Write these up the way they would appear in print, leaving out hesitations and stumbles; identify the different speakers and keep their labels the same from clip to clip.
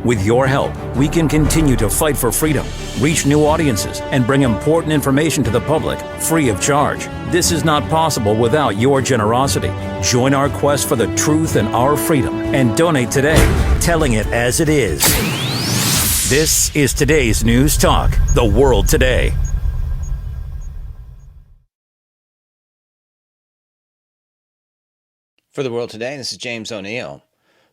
Speaker 1: With your help, we can continue to fight for freedom, reach new audiences, and bring important information to the public free of charge. This is not possible without your generosity. Join our quest for the truth and our freedom and donate today, telling it as it is. This is today's News Talk, The World Today.
Speaker 2: For The World Today, this is James O'Neill.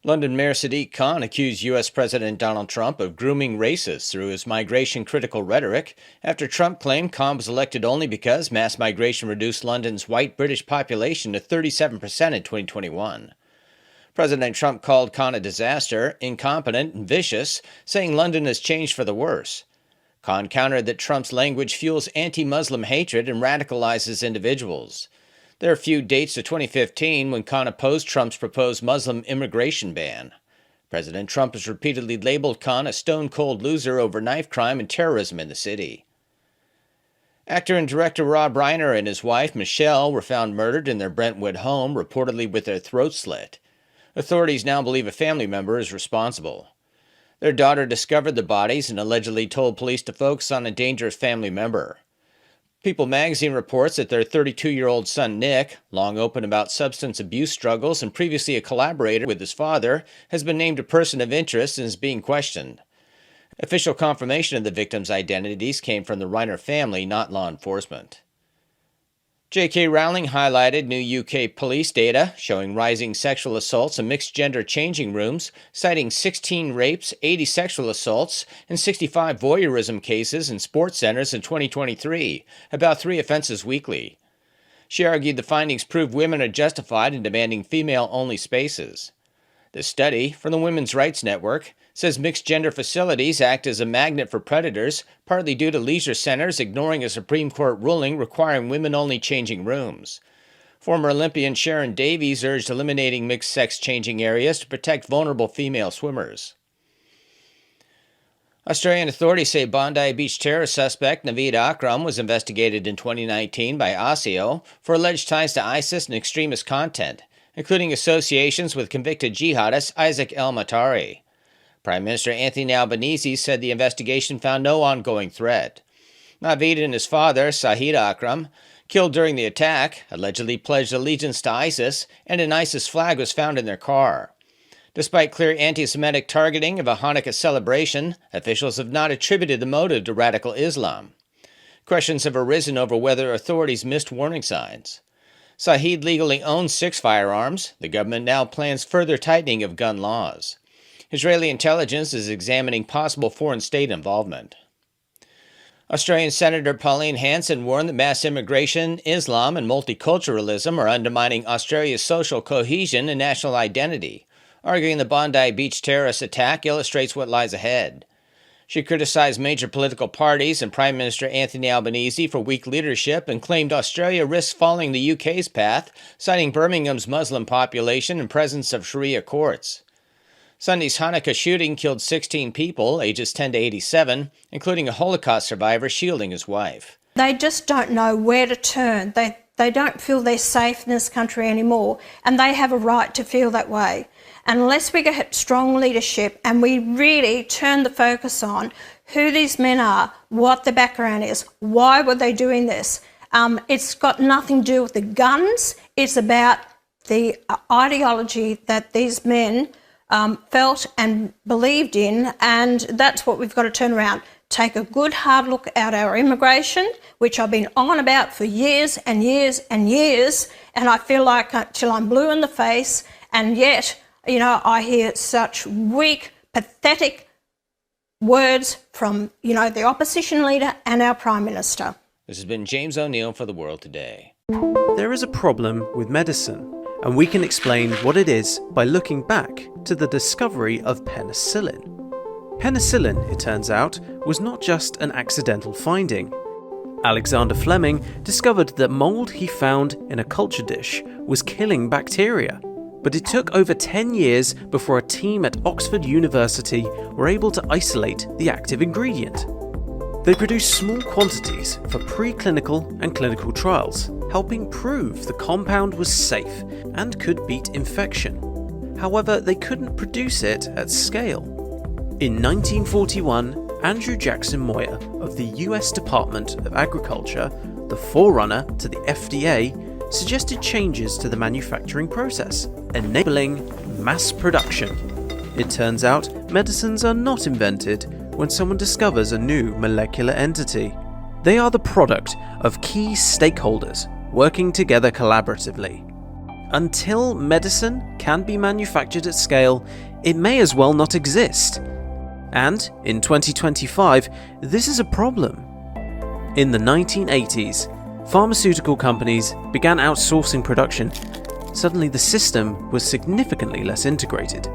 Speaker 2: London Mayor Sadiq Khan accused U.S. President Donald Trump of grooming racists through his migration-critical rhetoric after Trump claimed Khan was elected only because mass migration reduced London's white British population to 37% in 2021. President Trump called Khan a disaster, incompetent, and vicious, saying London has changed for the worse. Khan countered that Trump's language fuels anti-Muslim hatred and radicalizes individuals. There are few dates to 2015 when Khan opposed Trump's proposed Muslim immigration ban. President Trump has repeatedly labeled Khan a stone-cold loser over knife crime and terrorism in the city. Actor and director Rob Reiner and his wife, Michelle, were found murdered in their Brentwood home, reportedly with their throats slit. Authorities now believe a family member is responsible. Their daughter discovered the bodies and allegedly told police to focus on a dangerous family member. People magazine reports that their 32-year-old son Nick, long open about substance abuse struggles and previously a collaborator with his father, has been named a person of interest and is being questioned. Official confirmation of the victims' identities came from the Reiner family, not law enforcement. J.K. Rowling highlighted new UK police data showing rising sexual assaults in mixed-gender changing rooms, citing 16 rapes, 80 sexual assaults, and 65 voyeurism cases in sports centers in 2023, about 3 offenses weekly. She argued the findings prove women are justified in demanding female-only spaces. The study, from the Women's Rights Network, says mixed-gender facilities act as a magnet for predators, partly due to leisure centers ignoring a Supreme Court ruling requiring women-only changing rooms. Former Olympian Sharon Davies urged eliminating mixed-sex changing areas to protect vulnerable female swimmers. Australian authorities say Bondi Beach terror suspect Naveed Akram was investigated in 2019 by ASIO for alleged ties to ISIS and extremist content, including associations with convicted jihadist Isaac El-Matari. Prime Minister Anthony Albanese said the investigation found no ongoing threat. Naveed and his father, Sahid Akram, killed during the attack, allegedly pledged allegiance to ISIS, and an ISIS flag was found in their car. Despite clear anti-Semitic targeting of a Hanukkah celebration, officials have not attributed the motive to radical Islam. Questions have arisen over whether authorities missed warning signs. Sahid legally owns 6 firearms. The government now plans further tightening of gun laws. Israeli intelligence is examining possible foreign state involvement. Australian Senator Pauline Hanson warned that mass immigration, Islam, and multiculturalism are undermining Australia's social cohesion and national identity, arguing the Bondi Beach terrorist attack illustrates what lies ahead. She criticized major political parties and Prime Minister Anthony Albanese for weak leadership and claimed Australia risks following the UK's path, citing Birmingham's Muslim population and presence of Sharia courts. Sunday's Hanukkah shooting killed 16 people, ages 10 to 87, including a Holocaust survivor shielding his wife.
Speaker 3: They just don't know where to turn. They don't feel they're safe in this country anymore, and they have a right to feel that way. Unless we get strong leadership and we really turn the focus on who these men are, what the background is, why were they doing this, it's got nothing to do with the guns. It's about the ideology that these men felt and believed in, and that's what we've got to turn around. Take a good hard look at our immigration, which I've been on about for years and years and years, and I feel like till I'm blue in the face, and yet, you know, I hear such weak, pathetic words from, you know, the opposition leader and our Prime Minister.
Speaker 2: This has been James O'Neill for The World Today.
Speaker 4: There is a problem with medicine, and we can explain what it is by looking back to the discovery of penicillin. Penicillin, it turns out, was not just an accidental finding. Alexander Fleming discovered that mold he found in a culture dish was killing bacteria, but it took over 10 years before a team at Oxford University were able to isolate the active ingredient. They produced small quantities for preclinical and clinical trials, helping prove the compound was safe and could beat infection. However, they couldn't produce it at scale. In 1941, Andrew Jackson Moyer of the US Department of Agriculture, the forerunner to the FDA, suggested changes to the manufacturing process, enabling mass production. It turns out medicines are not invented when someone discovers a new molecular entity. They are the product of key stakeholders working together collaboratively. Until medicine can be manufactured at scale, it may as well not exist. And in 2025, this is a problem. In the 1980s, pharmaceutical companies began outsourcing production. Suddenly the system was significantly less integrated.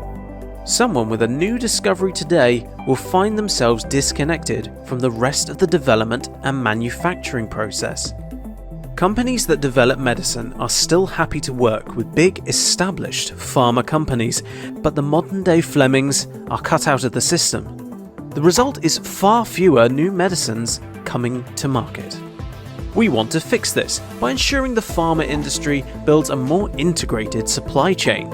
Speaker 4: Someone with a new discovery today will find themselves disconnected from the rest of the development and manufacturing process. Companies that develop medicine are still happy to work with big established pharma companies, but the modern day Flemings are cut out of the system. The result is far fewer new medicines coming to market. We want to fix this by ensuring the pharma industry builds a more integrated supply chain.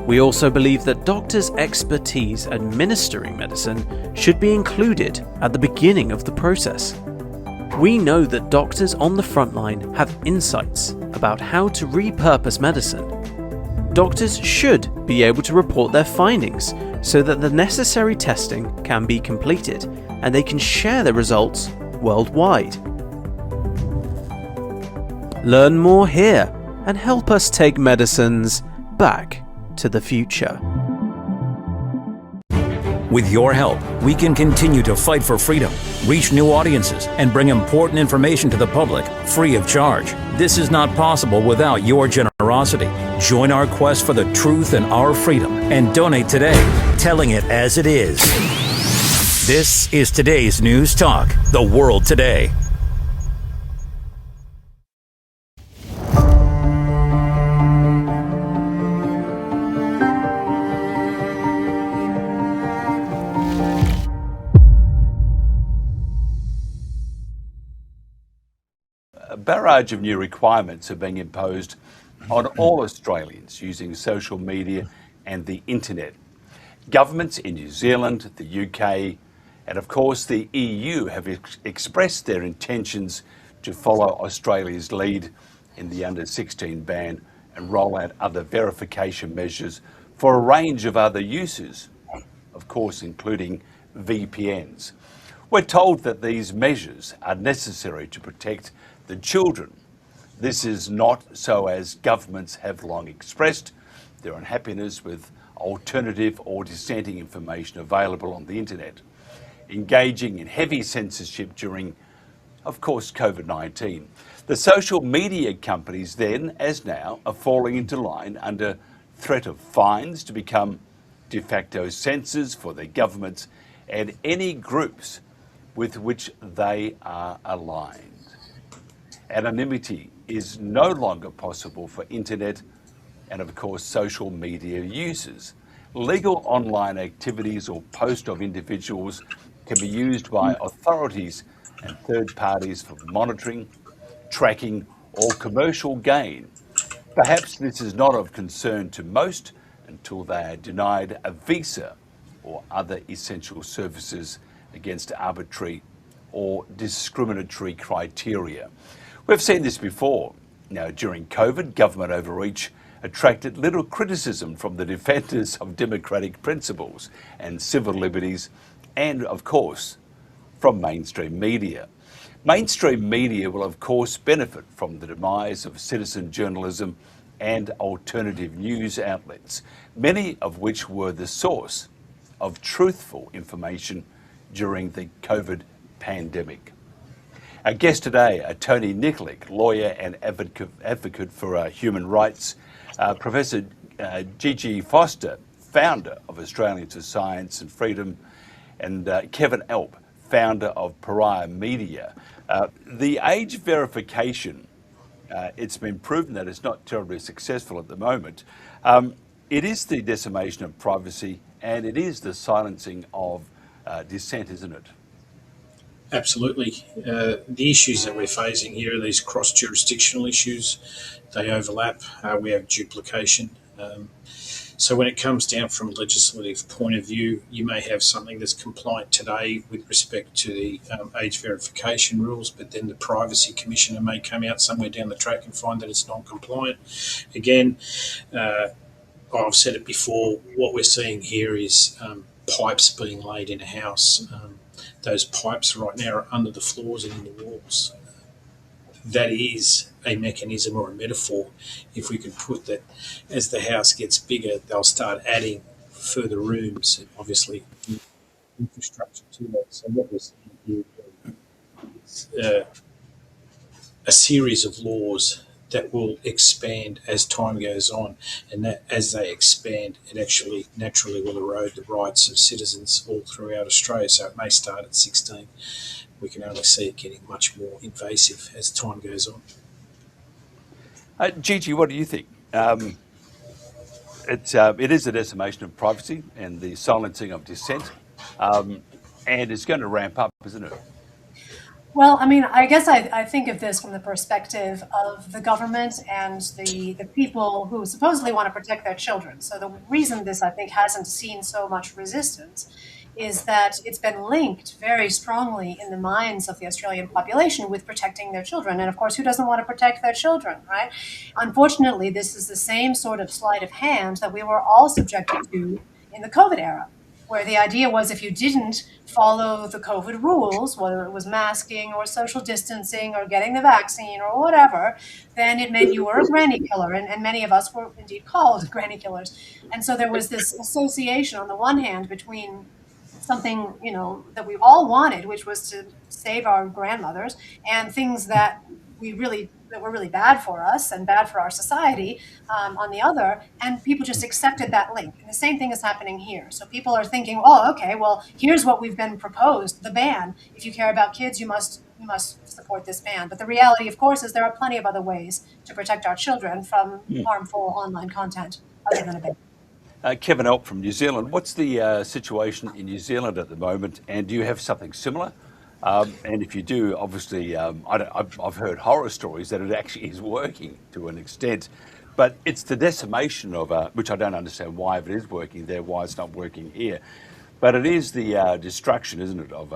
Speaker 4: We also believe that doctors' expertise administering medicine should be included at the beginning of the process. We know that doctors on the front line have insights about how to repurpose medicine. Doctors should be able to report their findings so that the necessary testing can be completed and they can share their results worldwide. Learn more here and help us take medicines back to the future.
Speaker 1: With your help, we can continue to fight for freedom, reach new audiences, and bring important information to the public free of charge. This is not possible without your generosity. Join our quest for the truth and our freedom and donate today, telling it as it is. This is today's News Talk, The World Today.
Speaker 5: A barrage of new requirements are being imposed on all Australians using social media and the internet. Governments in New Zealand, the UK, and of course the EU have expressed their intentions to follow Australia's lead in the under-16 ban and roll out other verification measures for a range of other uses, of course including VPNs. We're told that these measures are necessary to protect the children. This is not so as governments have long expressed their unhappiness with alternative or dissenting information available on the internet, engaging in heavy censorship during, of course, COVID-19. The social media companies then, as now, are falling into line under threat of fines to become de facto censors for their governments and any groups with which they are aligned. Anonymity is no longer possible for internet and, of course, social media users. Legal online activities or posts of individuals can be used by authorities and third parties for monitoring, tracking, or commercial gain. Perhaps this is not of concern to most until they are denied a visa or other essential services against arbitrary or discriminatory criteria. We've seen this before. Now, during COVID, government overreach attracted little criticism from the defenders of democratic principles and civil liberties and, of course, from mainstream media. Mainstream media will, of course, benefit from the demise of citizen journalism and alternative news outlets, many of which were the source of truthful information during the COVID pandemic. Our guest today, Tony Nikolic, lawyer and advocate for human rights, Professor Gigi Foster, founder of Australians for Science and Freedom, and Kevin Alp, founder of Pariah Media. The age verification, it's been proven that it's not terribly successful at the moment. It is the decimation of privacy and it is the silencing of dissent, isn't it?
Speaker 6: Absolutely. The issues that we're facing here are these cross-jurisdictional issues. They overlap. We have duplication. So when it comes down from a legislative point of view, you may have something that's compliant today with respect to the age verification rules, but then the Privacy Commissioner may come out somewhere down the track and find that it's non-compliant. Again, I've said it before, what we're seeing here is pipes being laid in a house. Those pipes right now are under the floors and in the walls. That is a mechanism or a metaphor. If we can put that, as the house gets bigger, they'll start adding further rooms and obviously infrastructure to that. So what we're seeing here is a series of laws that will expand as time goes on, and that as they expand, it actually naturally will erode the rights of citizens all throughout Australia. So it may start at 16. We can only see it getting much more invasive as time goes on.
Speaker 5: Gigi, what do you think? It is a decimation of privacy and the silencing of dissent, and it's going to ramp up, isn't it?
Speaker 7: Well, I mean, I guess I think of this from the perspective of the government and the people who supposedly want to protect their children. So the reason this, I think, hasn't seen so much resistance is that it's been linked very strongly in the minds of the Australian population with protecting their children. And of course, who doesn't want to protect their children, right? Unfortunately, this is the same sort of sleight of hand that we were all subjected to in the COVID era, where the idea was if you didn't follow the COVID rules, whether it was masking or social distancing or getting the vaccine or whatever, then it meant you were a granny killer. And many of us were indeed called granny killers. And so there was this association on the one hand between something, you know, that we all wanted, which was to save our grandmothers, and things that were really bad for us and bad for our society on the other, and people just accepted that link. And the same thing is happening here. So people are thinking, oh, okay, well, here's what we've been proposed, the ban. If you care about kids, you must support this ban. But the reality, of course, is there are plenty of other ways to protect our children from harmful online content other than a ban.
Speaker 5: Kevin Elp from New Zealand, what's the situation in New Zealand at the moment, and do you have something similar? And if you do, obviously, I've heard horror stories that it actually is working to an extent, but it's the decimation of, which I don't understand why, if it is working there, why it's not working here. But it is the destruction, isn't it, of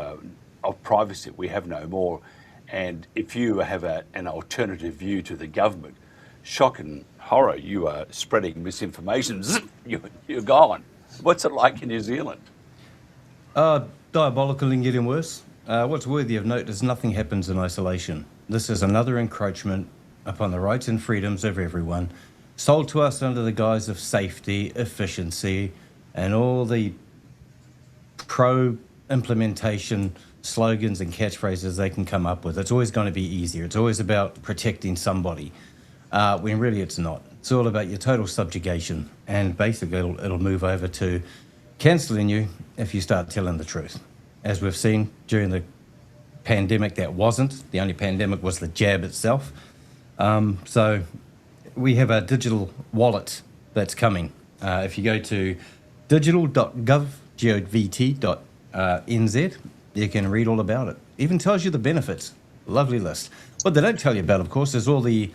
Speaker 5: privacy. We have no more. And if you have an alternative view to the government, shock and horror, you are spreading misinformation. You're gone. What's it like in New Zealand?
Speaker 8: Diabolical and getting worse. What's worthy of note is nothing happens in isolation. This is another encroachment upon the rights and freedoms of everyone, sold to us under the guise of safety, efficiency, and all the pro-implementation slogans and catchphrases they can come up with. It's always going to be easier. It's always about protecting somebody, when really it's not. It's all about your total subjugation, and basically it'll move over to cancelling you if you start telling the truth. As we've seen during the pandemic, that wasn't. The only pandemic was the jab itself. So we have a digital wallet that's coming. If you go to digital.gov.nz, you can read all about it. Even tells you the benefits. Lovely list. What they don't tell you about, of course, is all the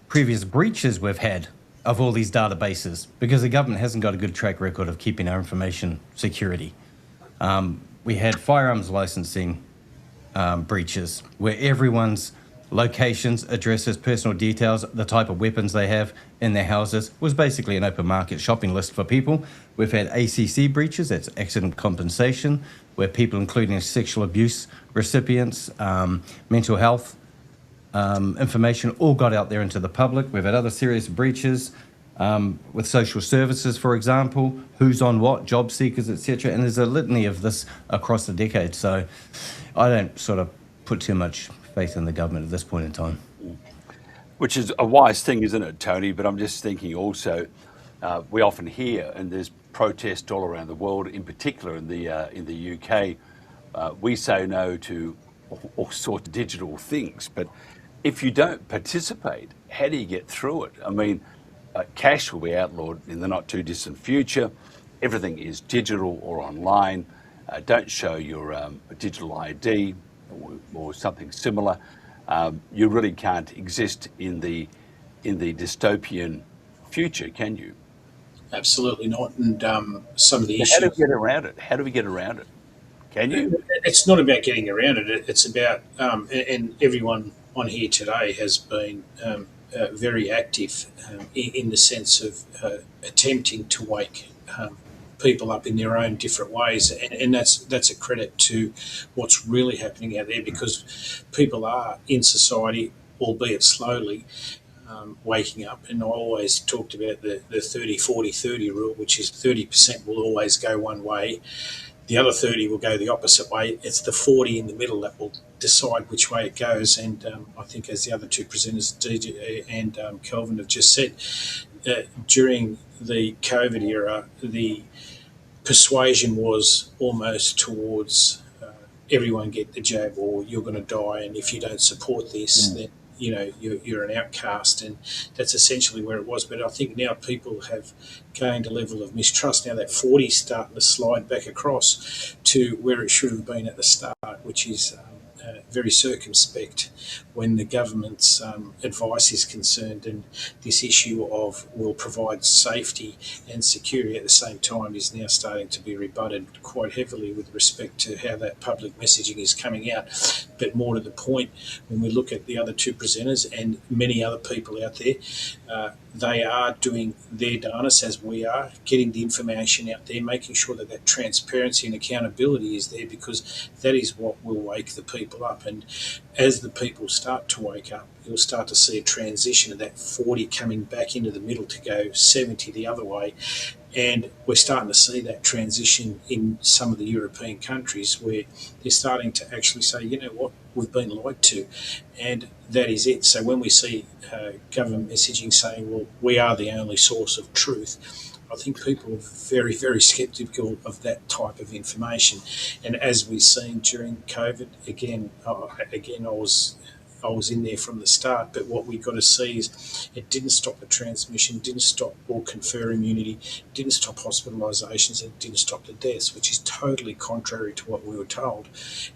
Speaker 8: previous breaches we've had of all these databases, because the government hasn't got a good track record of keeping our information security. We had firearms licensing breaches where everyone's locations, addresses, personal details, the type of weapons they have in their houses was basically an open market shopping list for people. We've had ACC breaches, that's accident compensation, where people, including sexual abuse recipients, mental health information, all got out there into the public. We've had other serious breaches with social services, for example, who's on what, job seekers, etc. And there's a litany of this across the decade. So I don't sort of put too much faith in the government at this point in time.
Speaker 5: Which is a wise thing, isn't it, Tony? But I'm just thinking also, we often hear, and there's protests all around the world, in particular in the UK, we say no to all sorts of digital things. But if you don't participate, how do you get through it? I mean, cash will be outlawed in the not too distant future. Everything is digital or online. Don't show your digital ID or something similar. You really can't exist in the dystopian future, can you?
Speaker 6: absolutely not. And some of the
Speaker 5: So how do
Speaker 6: issues.
Speaker 5: we get around it? How do we get around it? Can you?
Speaker 6: It's not about getting around it. It's about, and everyone on here today has been very active in the sense of attempting to wake people up in their own different ways, and that's a credit to what's really happening out there, because people are in society, albeit slowly, waking up. And I always talked about the 30 40 30 rule, which is 30% will always go one way, the other 30 will go the opposite way. It's the 40 in the middle that will decide which way it goes. And I think, as the other two presenters, DJ and Kelvin, have just said, during the COVID era, the persuasion was almost towards everyone get the jab or you're going to die, and if you don't support this, then you're an outcast. And that's essentially where it was. But I think now people have gained a level of mistrust. Now that 40 is starting to slide back across to where it should have been at the start, which is very circumspect when the government's advice is concerned, and this issue of will provide safety and security at the same time is now starting to be rebutted quite heavily with respect to how that public messaging is coming out. But more to the point, when we look at the other two presenters and many other people out there, they are doing their darnest, as we are, getting the information out there, making sure that that transparency and accountability is there, because that is what will wake the people up. And as the people start to wake up, you'll start to see a transition of that 40 coming back into the middle to go 70 the other way. And we're starting to see that transition in some of the European countries, where they're starting to actually say, you know what, we've been lied to. And that is it. So when we see government messaging saying, well, we are the only source of truth, I think people are very, very sceptical of that type of information. And as we've seen during COVID, again, I was in there from the start, but what we got to see is it didn't stop the transmission, didn't stop or confer immunity, didn't stop hospitalisations, and it didn't stop the deaths, which is totally contrary to what we were told.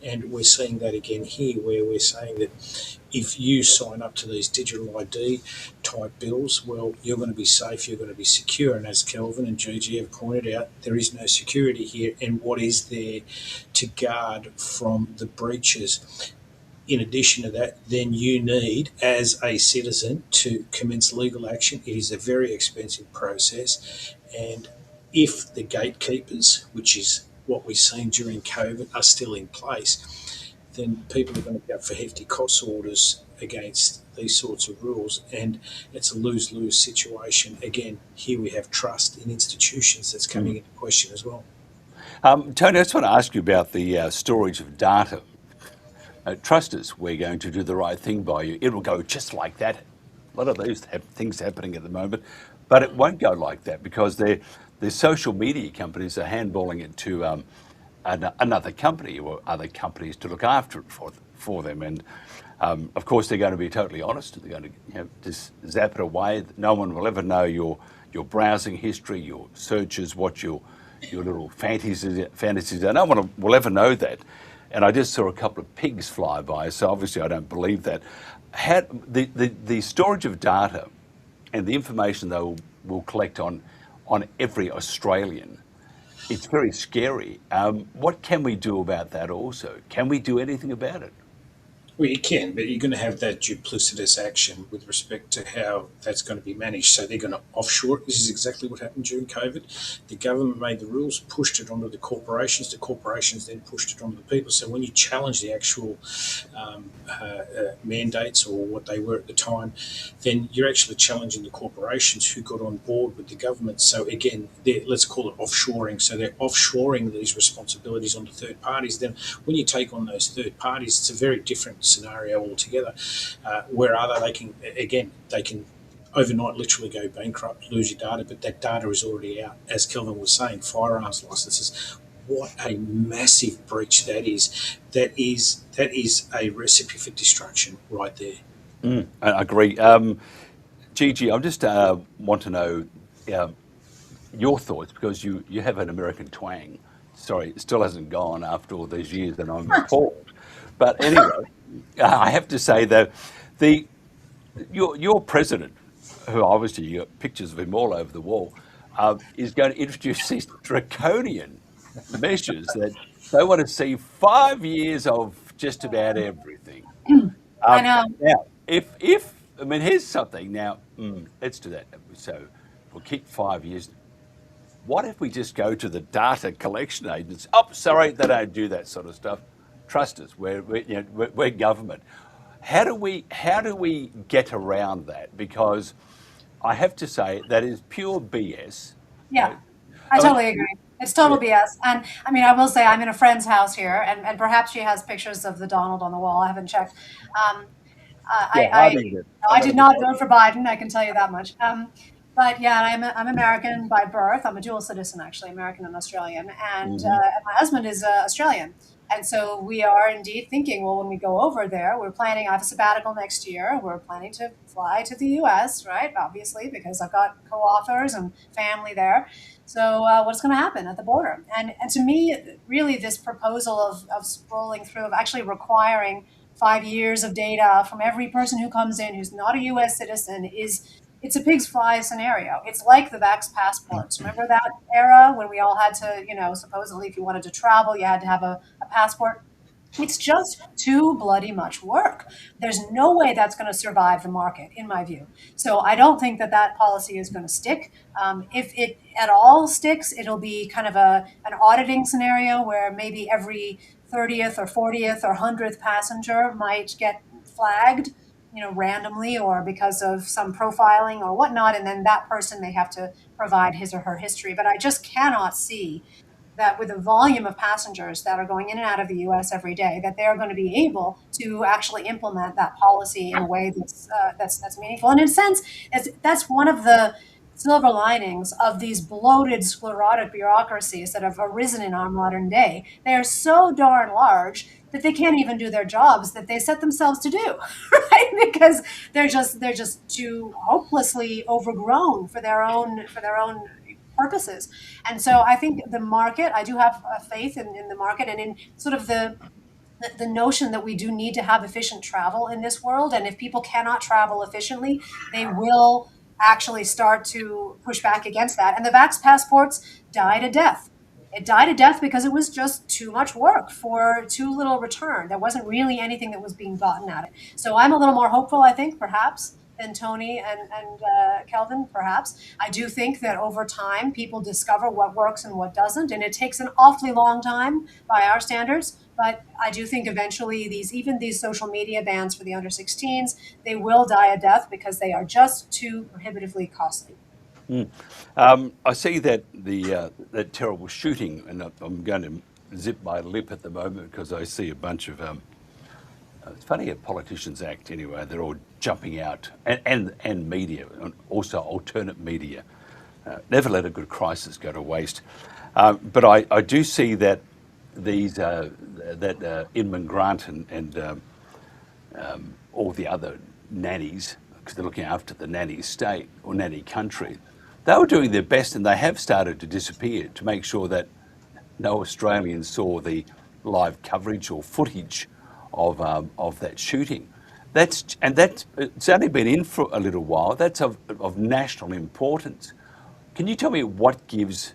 Speaker 6: And we're seeing that again here, where we're saying that if you sign up to these digital ID type bills, well, you're going to be safe, you're going to be secure. And as Kelvin and Gigi have pointed out, there is no security here. And what is there to guard from the breaches? In addition to that, then you need, as a citizen, to commence legal action. It is a very expensive process. And if the gatekeepers, which is what we've seen during COVID, are still in place, then people are going to go for hefty cost orders against these sorts of rules. And it's a lose-lose situation. Again, here we have trust in institutions that's coming into question as well.
Speaker 5: Tony, I just want to ask you about the storage of data. Trust us, we're going to do the right thing by you. It'll go just like that. A lot of those things happening at the moment, but it won't go like that, because the social media companies are handballing it to another company or other companies to look after it for them. And of course, they're going to be totally honest. They're going to just zap it away. No one will ever know your browsing history, your searches, what your little fantasies are. No one will ever know that. And I just saw a couple of pigs fly by, so obviously I don't believe that. The storage of data and the information they will collect on every Australian, it's very scary. What can we do about that also? Can we do anything about it?
Speaker 6: Well, you can, but you're going to have that duplicitous action with respect to how that's going to be managed. So they're going to offshore it. This is exactly what happened during COVID. The government made the rules, pushed it onto the corporations. The corporations then pushed it onto the people. So when you challenge the actual mandates, or what they were at the time, then you're actually challenging the corporations who got on board with the government. So again, let's call it offshoring. So they're offshoring these responsibilities onto third parties. Then when you take on those third parties, it's a very different scenario altogether. Where are they? They can overnight literally go bankrupt, lose your data, but that data is already out. As Kelvin was saying, firearms licenses. What a massive breach that is. That is a recipe for destruction right there.
Speaker 5: I agree. Gigi, I just want to know your thoughts, because you have an American twang. Sorry, it still hasn't gone after all these years, and I'm appalled. But anyway, I have to say that your president, who obviously you got pictures of him all over the wall, is going to introduce these draconian measures that they want to see 5 years of just about everything.
Speaker 7: I know.
Speaker 5: Now, if I mean, here's something. Now, let's do that. So we'll keep 5 years. What if we just go to the data collection agents? Oh, sorry, they don't do that sort of stuff. Trust us, we're government. How do we get around that? Because I have to say that is pure BS.
Speaker 7: Yeah, I totally agree. It's total BS. And I mean, I will say I'm in a friend's house here, and perhaps she has pictures of the Donald on the wall. I haven't checked. I did not vote for Biden. I can tell you that much. But yeah, I'm American by birth. I'm a dual citizen, actually, American and Australian. And my husband is Australian. And so we are indeed thinking, well, when we go over there, we're planning, I have a sabbatical next year. We're planning to fly to the US, right? Obviously, because I've got co-authors and family there. So what's going to happen at the border? And to me, really, this proposal of scrolling through, of actually requiring 5 years of data from every person who comes in who's not a US citizen it's a pig's fly scenario. It's like the vax passports. Remember that era when we all had to, supposedly if you wanted to travel, you had to have a passport? It's just too bloody much work. There's no way that's going to survive the market, in my view. So I don't think that policy is going to stick. If it at all sticks, it'll be kind of an auditing scenario where maybe every 30th or 40th or 100th passenger might get flagged, randomly or because of some profiling or whatnot, and then that person may have to provide his or her history. But I just cannot see that with the volume of passengers that are going in and out of the U.S. every day, that they're going to be able to actually implement that policy in a way that's meaningful. And in a sense, that's one of the silver linings of these bloated, sclerotic bureaucracies that have arisen in our modern day. They are so darn large that they can't even do their jobs that they set themselves to do, right? Because they're just too hopelessly overgrown for their own purposes. And so I think the market, I do have faith in the market and in sort of the notion that we do need to have efficient travel in this world. And if people cannot travel efficiently, they will actually start to push back against that. And the vax passports died a death. It died a death because it was just too much work for too little return. There wasn't really anything that was being gotten at it. So I'm a little more hopeful, I think, perhaps, than Tony and Kelvin, perhaps. I do think that over time, people discover what works and what doesn't, and it takes an awfully long time by our standards. But I do think eventually even these social media bans for the under 16s, they will die a death because they are just too prohibitively costly.
Speaker 5: I see that that terrible shooting, and I'm going to zip my lip at the moment because I see a bunch of it's funny, a politicians act anyway. They're all jumping out, and media, and also alternate media. Never let a good crisis go to waste. But I do see that these Inman Grant and all the other nannies, because they're looking after the nanny state or nanny country, they were doing their best, and they have started to disappear to make sure that no Australians saw the live coverage or footage of that shooting. It's only been in for a little while. That's of national importance. Can you tell me what gives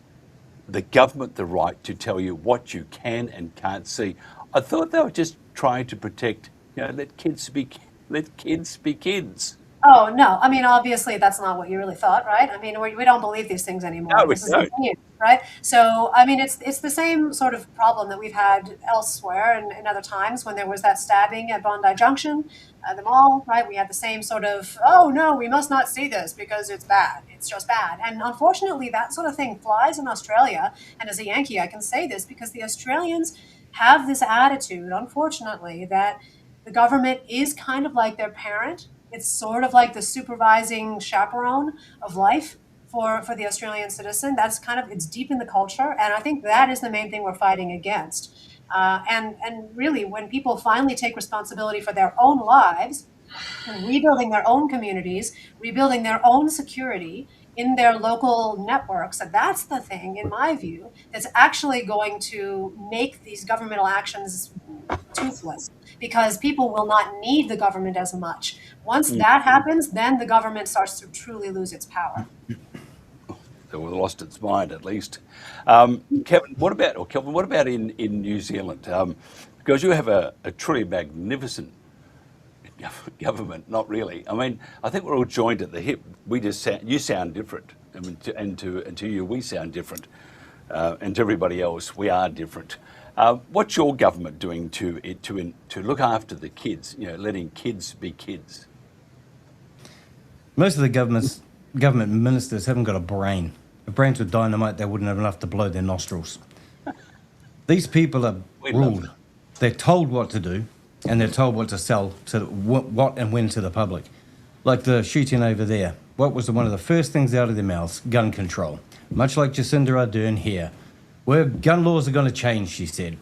Speaker 5: the government the right to tell you what you can and can't see? I thought they were just trying to protect, let kids be kids.
Speaker 7: Oh, no. I mean, obviously, that's not what you really thought, right? I mean, we don't believe these things anymore.
Speaker 5: No, we
Speaker 7: This is
Speaker 5: don't.
Speaker 7: new, right? So, I mean, it's the same sort of problem that we've had elsewhere and in other times when there was that stabbing at Bondi Junction, the mall, right? We had the same sort of, oh, no, we must not see this because it's bad. It's just bad. And unfortunately, that sort of thing flies in Australia. And as a Yankee, I can say this because the Australians have this attitude, unfortunately, that the government is kind of like their parent. It's sort of like the supervising chaperone of life for the Australian citizen. That's it's deep in the culture. And I think that is the main thing we're fighting against. And really, when people finally take responsibility for their own lives, and rebuilding their own communities, rebuilding their own security in their local networks, and that's the thing, in my view, that's actually going to make these governmental actions toothless, because people will not need the government as much. Once that happens, then the government starts to truly lose its power.
Speaker 5: or lost its mind at least. Kelvin, what about in New Zealand? Because you have a truly magnificent government. Not really. I mean, I think we're all joined at the hip. You sound different. I mean, and to you, we sound different. And to everybody else, we are different. What's your government doing to look after the kids? Letting kids be kids.
Speaker 8: Most of the government ministers haven't got a brain. If brains were dynamite, they wouldn't have enough to blow their nostrils. These people are ruled. They're told what to do, and they're told what to sell to what and when to the public. Like the shooting over there. What was one of the first things out of their mouths? Gun control. Much like Jacinda Ardern here. Where gun laws are going to change, she said.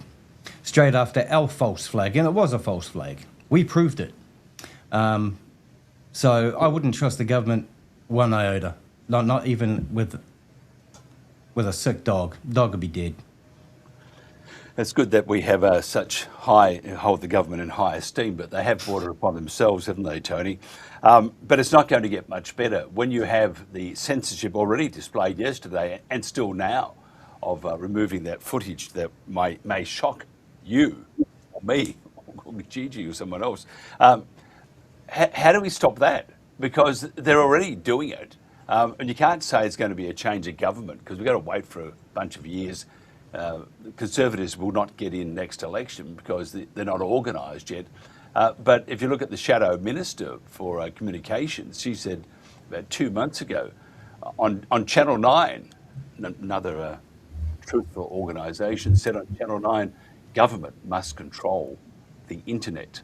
Speaker 8: Straight after our false flag, and it was a false flag. We proved it. So I wouldn't trust the government one iota. Not even with a sick dog. Dog would be dead.
Speaker 5: It's good that we have hold the government in high esteem, but they have brought it upon themselves, haven't they, Tony? But it's not going to get much better when you have the censorship already displayed yesterday and still now of removing that footage that may shock you or me or Gigi or someone else. How do we stop that? Because they're already doing it. And you can't say it's going to be a change of government because we've got to wait for a bunch of years. The Conservatives will not get in next election because they're not organised yet. But if you look at the Shadow Minister for Communications, she said about 2 months ago on Channel 9, another truthful organisation, said on Channel 9, government must control the internet.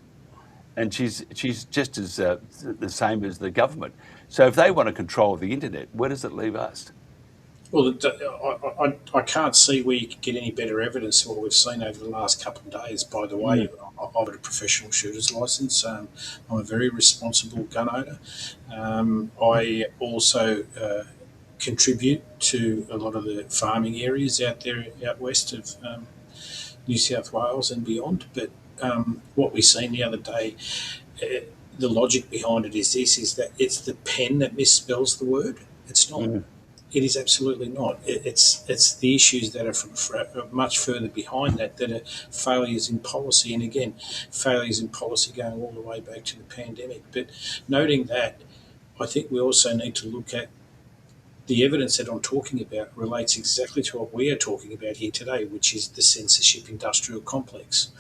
Speaker 5: And she's just as the same as the government. So if they want to control the internet, where does it leave us?
Speaker 6: Well, I can't see where you could get any better evidence than what we've seen over the last couple of days. By the way, I've got a professional shooter's licence. I'm a very responsible gun owner. I also contribute to a lot of the farming areas out there, out west of New South Wales and beyond. But what we seen the other day, the logic behind it is that it's the pen that misspells the word. It's not. It is absolutely not. It's the issues that are much further behind that are failures in policy. And again, failures in policy going all the way back to the pandemic. But noting that, I think we also need to look at the evidence that I'm talking about relates exactly to what we are talking about here today, which is the censorship industrial complex.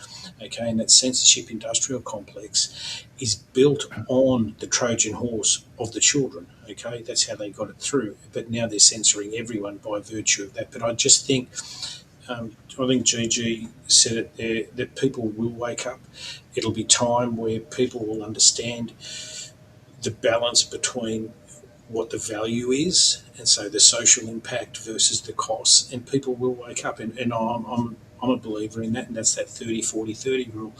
Speaker 6: Okay, and that censorship industrial complex is built on the Trojan horse of the children. Okay, that's how they got it through. But now they're censoring everyone by virtue of that. But I just think, Gigi said it there, that people will wake up. It'll be time where people will understand the balance between what the value is, and so the social impact versus the costs, and people will wake up. And I'm a believer in that, and that's that 30-40-30 rule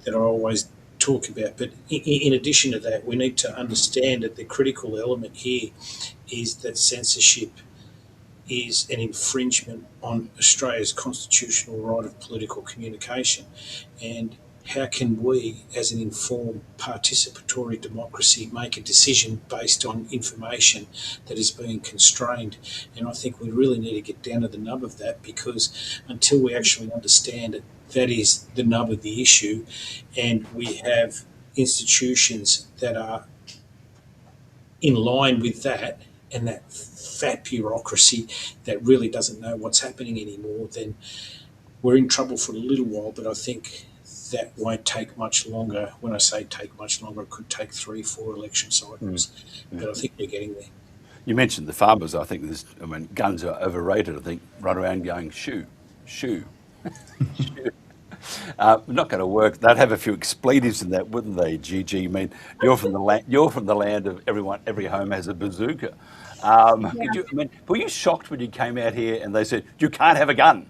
Speaker 6: that I always talk about. But in addition to that, we need to understand that the critical element here is that censorship is an infringement on Australia's constitutional right of political communication. And how can we, as an informed participatory democracy, make a decision based on information that is being constrained? And I think we really need to get down to the nub of that, because until we actually understand it, that is the nub of the issue. And we have institutions that are in line with that, and that fat bureaucracy that really doesn't know what's happening anymore, then we're in trouble for a little while. But I think that won't take much longer. When I say take much longer, it could take 3-4 election cycles. But I think we're getting there.
Speaker 5: You mentioned the farmers. I think guns are overrated. I think run around going shoo, shoo, shoo. Not going to work. They'd have a few expletives in that, wouldn't they, Gigi? I mean, you're from the land. You're from the land of everyone. Every home has a bazooka. Were you shocked when you came out here and they said you can't have a gun?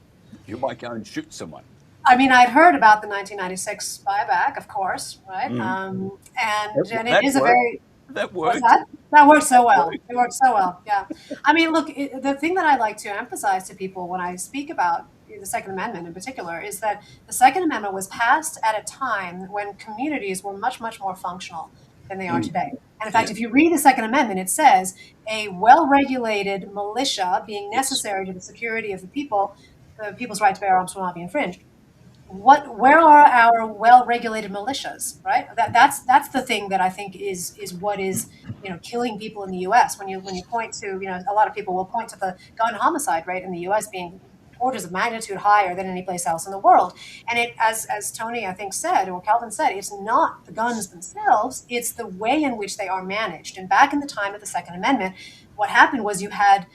Speaker 5: You might go and shoot someone.
Speaker 7: I mean, I'd heard about the 1996 buyback, of course, right? And it is a very...
Speaker 5: That worked.
Speaker 7: That worked so well. It worked so well, yeah. I mean, look, the thing that I like to emphasize to people when I speak about the Second Amendment in particular is that the Second Amendment was passed at a time when communities were much, much more functional. than they are today. And in fact, if you read the Second Amendment, it says a well-regulated militia being necessary to the security of the people's right to bear arms will not be infringed. Where are our well-regulated militias, right? That's the thing that I think is what is killing people in the U.S. When you point to a lot of people will point to the gun homicide rate in the U.S. being orders of magnitude higher than any place else in the world. And it, as Tony I think said, or Calvin said, it's not the guns themselves, it's the way in which they are managed. And back in the time of the Second Amendment, what happened was you had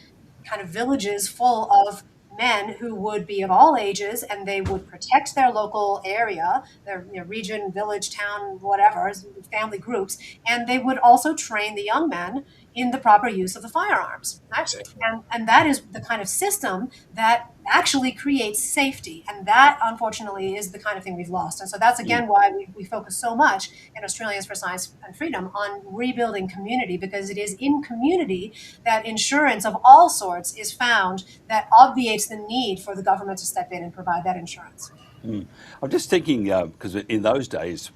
Speaker 7: kind of villages full of men who would be of all ages, and they would protect their local area, their region, village, town, whatever, family groups, and they would also train the young men in the proper use of the firearms. Exactly. And that is the kind of system that actually creates safety. And that, unfortunately, is the kind of thing we've lost. And so that's, again, why we focus so much in Australians for Science and Freedom on rebuilding community, because it is in community that insurance of all sorts is found that obviates the need for the government to step in and provide that insurance.
Speaker 5: I'm just thinking, because in those days,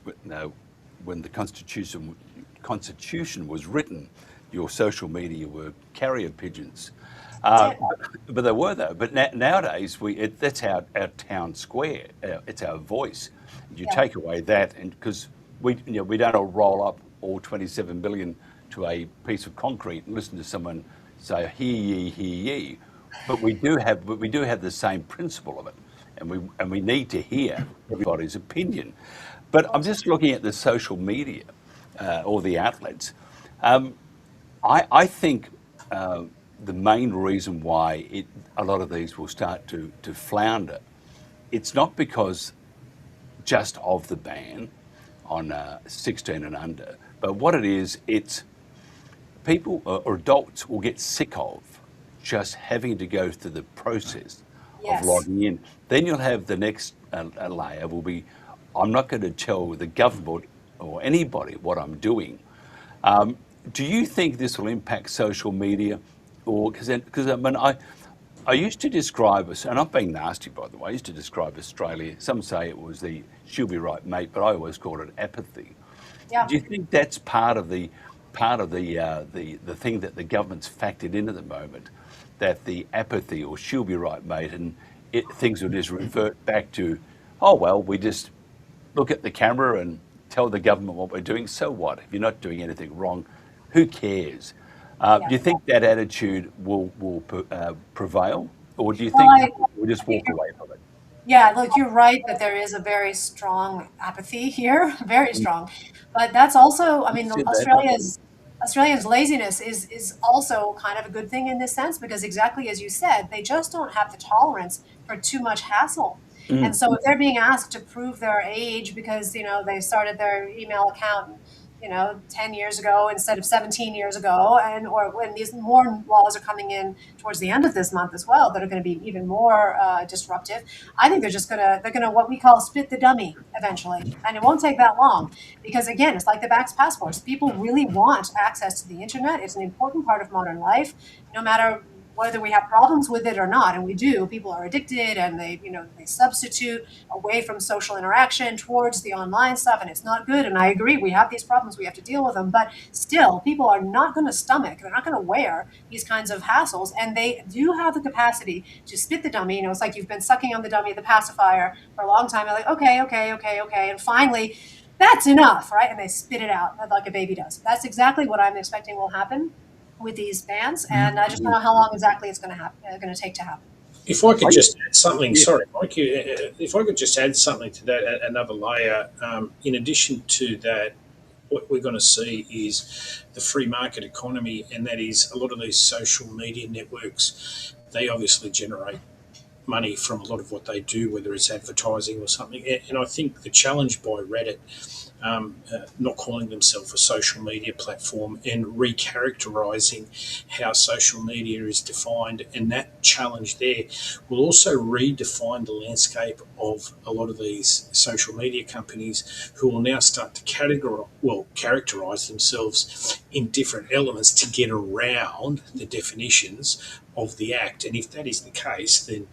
Speaker 5: when the Constitution was written, your social media were carrier pigeons. But they were, though. But nowadays, that's our town square. It's our voice. You take away that, and because we don't all roll up all 27 billion to a piece of concrete and listen to someone say hear ye, hear ye. But we do have the same principle of it, and we need to hear everybody's opinion. But I'm just looking at the social media or the outlets. I think the main reason why a lot of these will start to flounder, it's not because just of the ban on 16 and under, but what it is, it's people or adults will get sick of just having to go through the process of logging in. Then you'll have the next layer will be, I'm not going to tell the government or anybody what I'm doing. Do you think this will impact social media? Or because I mean, I used to describe us, and I'm being nasty by the way, I used to describe Australia, some say it was the she'll be right mate, but I always called it apathy. Do you think that's part of the thing that the government's factored in at the moment, that the apathy or she'll be right mate, and things will just revert back to, oh well, we just look at the camera and tell the government what we're doing, so what? If you're not doing anything wrong, who cares? Do you think that attitude will prevail, or do you think we'll just walk away from it?
Speaker 7: Yeah, look, you're right that there is a very strong apathy here, very strong. But that's also, I mean, Australians' laziness is also kind of a good thing in this sense, because exactly as you said, they just don't have the tolerance for too much hassle. And so if they're being asked to prove their age because, they started their email account 10 years ago instead of 17 years ago, or when these more laws are coming in towards the end of this month as well that are going to be even more disruptive, I think they're gonna what we call spit the dummy eventually, and it won't take that long, because again, it's like the vax passports. People really want access to the internet. It's an important part of modern life, no matter whether we have problems with it or not, and we do. People are addicted, and they substitute away from social interaction towards the online stuff, and it's not good. And I agree, we have these problems, we have to deal with them. But still, people are not going to stomach, they're not going to wear these kinds of hassles, and they do have the capacity to spit the dummy. It's like you've been sucking on the dummy of the pacifier for a long time. They're like, okay, and finally, that's enough, right? And they spit it out like a baby does. That's exactly what I'm expecting will happen with these bans, and I just don't know how long exactly it's going to take to happen.
Speaker 6: If I could just add something, sorry, Mike, if I could just add something to that, another layer. In addition to that, what we're going to see is the free market economy, and that is a lot of these social media networks. They obviously generate money from a lot of what they do, whether it's advertising or something. And I think the challenge by Reddit, not calling themselves a social media platform and recharacterising how social media is defined, and that challenge there will also redefine the landscape of a lot of these social media companies, who will now start to characterise themselves in different elements to get around the definitions of the Act. And if that is the case, then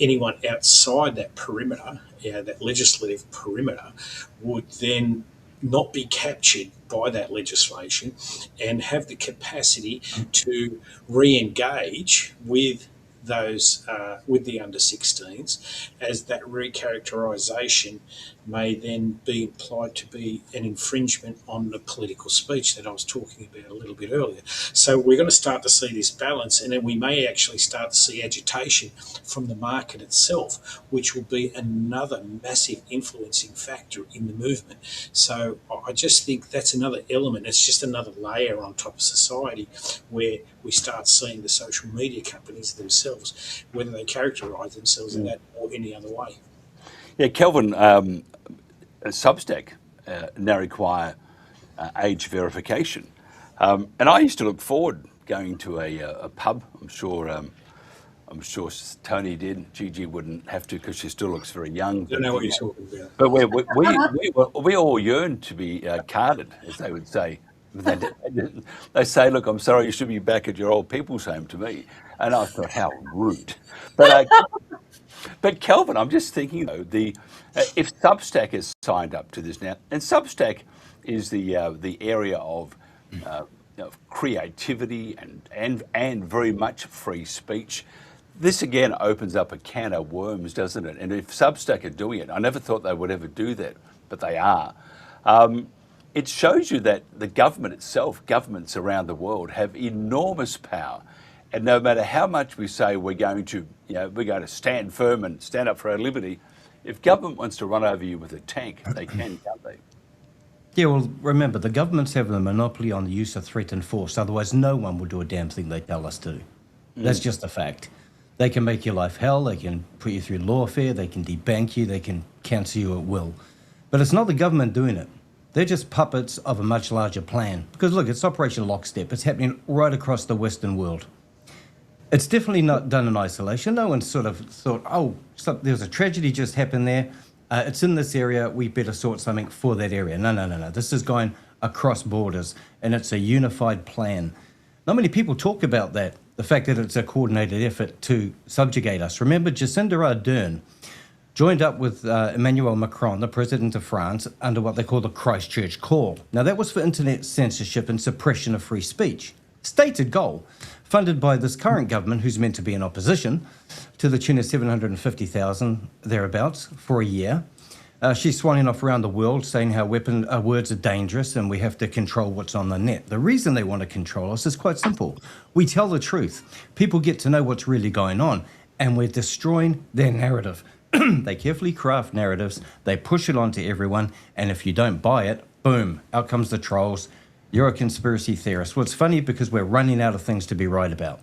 Speaker 6: anyone outside that perimeter, that legislative perimeter, would then not be captured by that legislation and have the capacity to re-engage with those with the under 16s, as that recharacterisation may then be implied to be an infringement on the political speech that I was talking about a little bit earlier. So we're going to start to see this balance, and then we may actually start to see agitation from the market itself, which will be another massive influencing factor in the movement. So I just think that's another element. It's just another layer on top of society where we start seeing the social media companies themselves, whether they characterise themselves in that or any other way.
Speaker 5: Yeah, Kelvin, Substack now require age verification. And I used to look forward going to a pub. I'm sure Tony did. Gigi wouldn't have to because she still looks very young.
Speaker 6: I don't know what you're talking about.
Speaker 5: But we all yearn to be carded, as they would say. They say, "Look, I'm sorry, you should be back at your old people's home," to me. And I thought, how rude. But Kelvin, I'm just thinking though, if Substack is signed up to this now, and Substack is the area of creativity and very much free speech. This again opens up a can of worms, doesn't it? And if Substack are doing it, I never thought they would ever do that, but they are. It shows you that the government itself, governments around the world, have enormous power. And no matter how much we say we're going to stand firm and stand up for our liberty, if government wants to run over you with a tank, they can, can't they?
Speaker 8: Yeah, well, remember, the governments have the monopoly on the use of threat and force. Otherwise, no one will do a damn thing they tell us to. That's just a fact. They can make your life hell. They can put you through lawfare. They can debank you. They can cancel you at will. But it's not the government doing it. They're just puppets of a much larger plan. Because, look, it's Operation Lockstep. It's happening right across the Western world. It's definitely not done in isolation. No one sort of thought, oh, there's a tragedy just happened there. It's in this area. We better sort something for that area. No. This is going across borders, and it's a unified plan. Not many people talk about that, the fact that it's a coordinated effort to subjugate us. Remember, Jacinda Ardern joined up with Emmanuel Macron, the president of France, under what they call the Christchurch Call. Now, that was for internet censorship and suppression of free speech. Stated goal, funded by this current government, who's meant to be in opposition, to the tune of 750,000 thereabouts for a year. She's swanning off around the world saying how words are dangerous and we have to control what's on the net. The reason they want to control us is quite simple. We tell the truth. People get to know what's really going on, and we're destroying their narrative. They carefully craft narratives, they push it onto everyone, and if you don't buy it, boom, out comes the trolls. You're a conspiracy theorist. Well, it's funny because we're running out of things to be right about.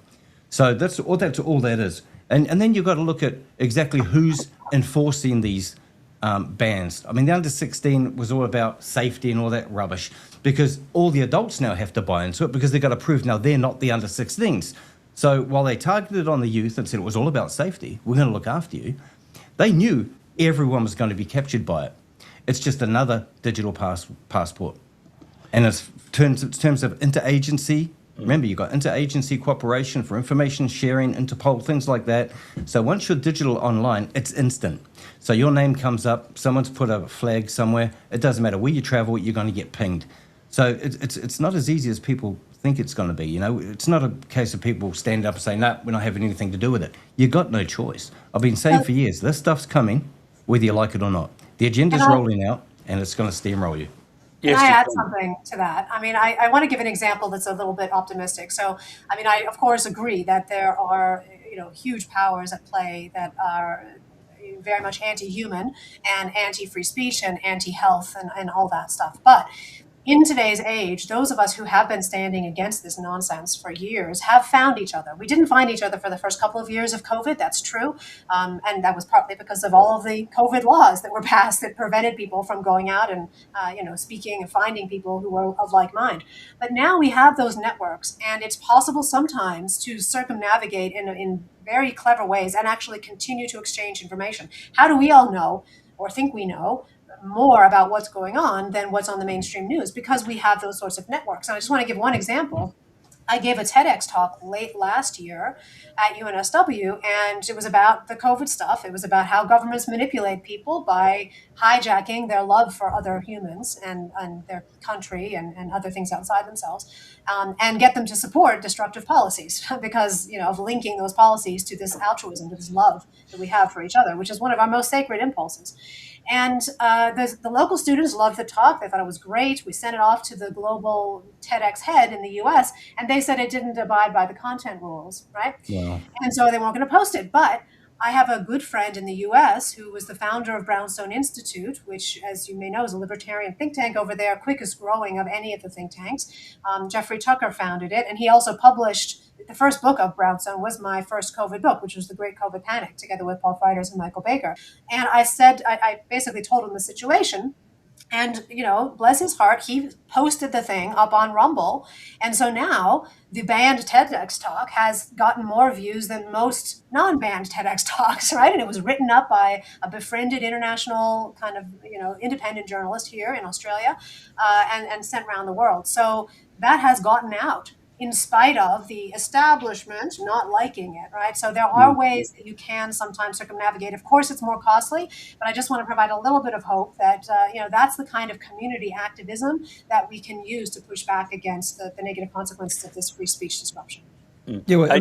Speaker 8: So that's all that is. And then you've got to look at exactly who's enforcing these bans. I mean, the under 16 was all about safety and all that rubbish, because all the adults now have to buy into it because they've got to prove now they're not the under 16s. So while they targeted on the youth and said it was all about safety, we're going to look after you, they knew everyone was going to be captured by it. It's just another digital passport. And in terms of interagency, remember, you've got interagency cooperation for information sharing, Interpol, things like that. So once you're digital online, it's instant. So your name comes up, someone's put a flag somewhere, it doesn't matter where you travel, you're going to get pinged. So it's not as easy as people think it's going to be. It's not a case of people stand up and say, no, we're not having anything to do with it. You've got no choice. I've been saying for years, this stuff's coming, whether you like it or not. The agenda's rolling out, and it's going to steamroll you.
Speaker 7: Can I add something to that? I mean, I want to give an example that's a little bit optimistic. So, I mean, I, of course, agree that there are, huge powers at play that are very much anti-human and anti-free speech and anti-health and all that stuff. But in today's age, those of us who have been standing against this nonsense for years have found each other. We didn't find each other for the first couple of years of COVID, that's true. And that was partly because of all of the COVID laws that were passed that prevented people from going out and, speaking and finding people who were of like mind. But now we have those networks, and it's possible sometimes to circumnavigate in very clever ways and actually continue to exchange information. How do we all know, or think we know, more about what's going on than what's on the mainstream news? Because we have those sorts of networks. And I just want to give one example. I gave a TEDx talk late last year at UNSW, and it was about the COVID stuff. It was about how governments manipulate people by hijacking their love for other humans and their country and other things outside themselves, and get them to support destructive policies because, of linking those policies to this altruism, to this love that we have for each other, which is one of our most sacred impulses. And the local students loved the talk. They thought it was great. We sent it off to the global TEDx head in the US, and they said it didn't abide by the content rules, right?
Speaker 8: Wow.
Speaker 7: And so they weren't going to post it. But I have a good friend in the US who was the founder of Brownstone Institute, which, as you may know, is a libertarian think tank over there, quickest growing of any of the think tanks. Jeffrey Tucker founded it, and he also published the first book of Brownstone was my first COVID book, which was The Great COVID Panic, together with Paul Frieders and Michael Baker. And I basically told him the situation. And, bless his heart, he posted the thing up on Rumble. And so now the banned TEDx talk has gotten more views than most non-banned TEDx talks, right? And it was written up by a befriended international kind of, independent journalist here in Australia, and sent around the world. So that has gotten out, in spite of the establishment not liking it, right? So there are ways that you can sometimes circumnavigate. Of course, it's more costly, but I just want to provide a little bit of hope that, that's the kind of community activism that we can use to push back against the negative consequences of this free speech disruption.
Speaker 8: Yeah, well,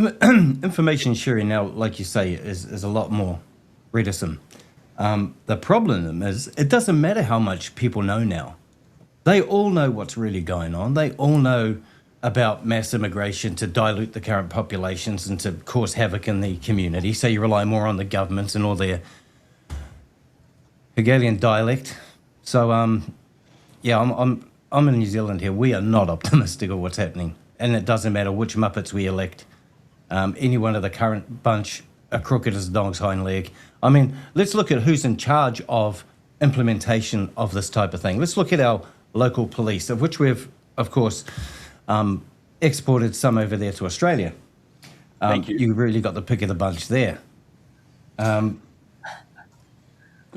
Speaker 8: information sharing now, like you say, is a lot more reticent. The problem is it doesn't matter how much people know now. They all know what's really going on. They all know about mass immigration to dilute the current populations and to cause havoc in the community. So you rely more on the governments and all their Hegelian dialect. So, I'm in New Zealand here. We are not optimistic of what's happening. And it doesn't matter which Muppets we elect. Any one of the current bunch are crooked as a dog's hind leg. I mean, let's look at who's in charge of implementation of this type of thing. Let's look at our local police, of which we've, of course, exported some over there to Australia.
Speaker 5: Thank you.
Speaker 8: You really got the pick of the bunch there.
Speaker 5: Good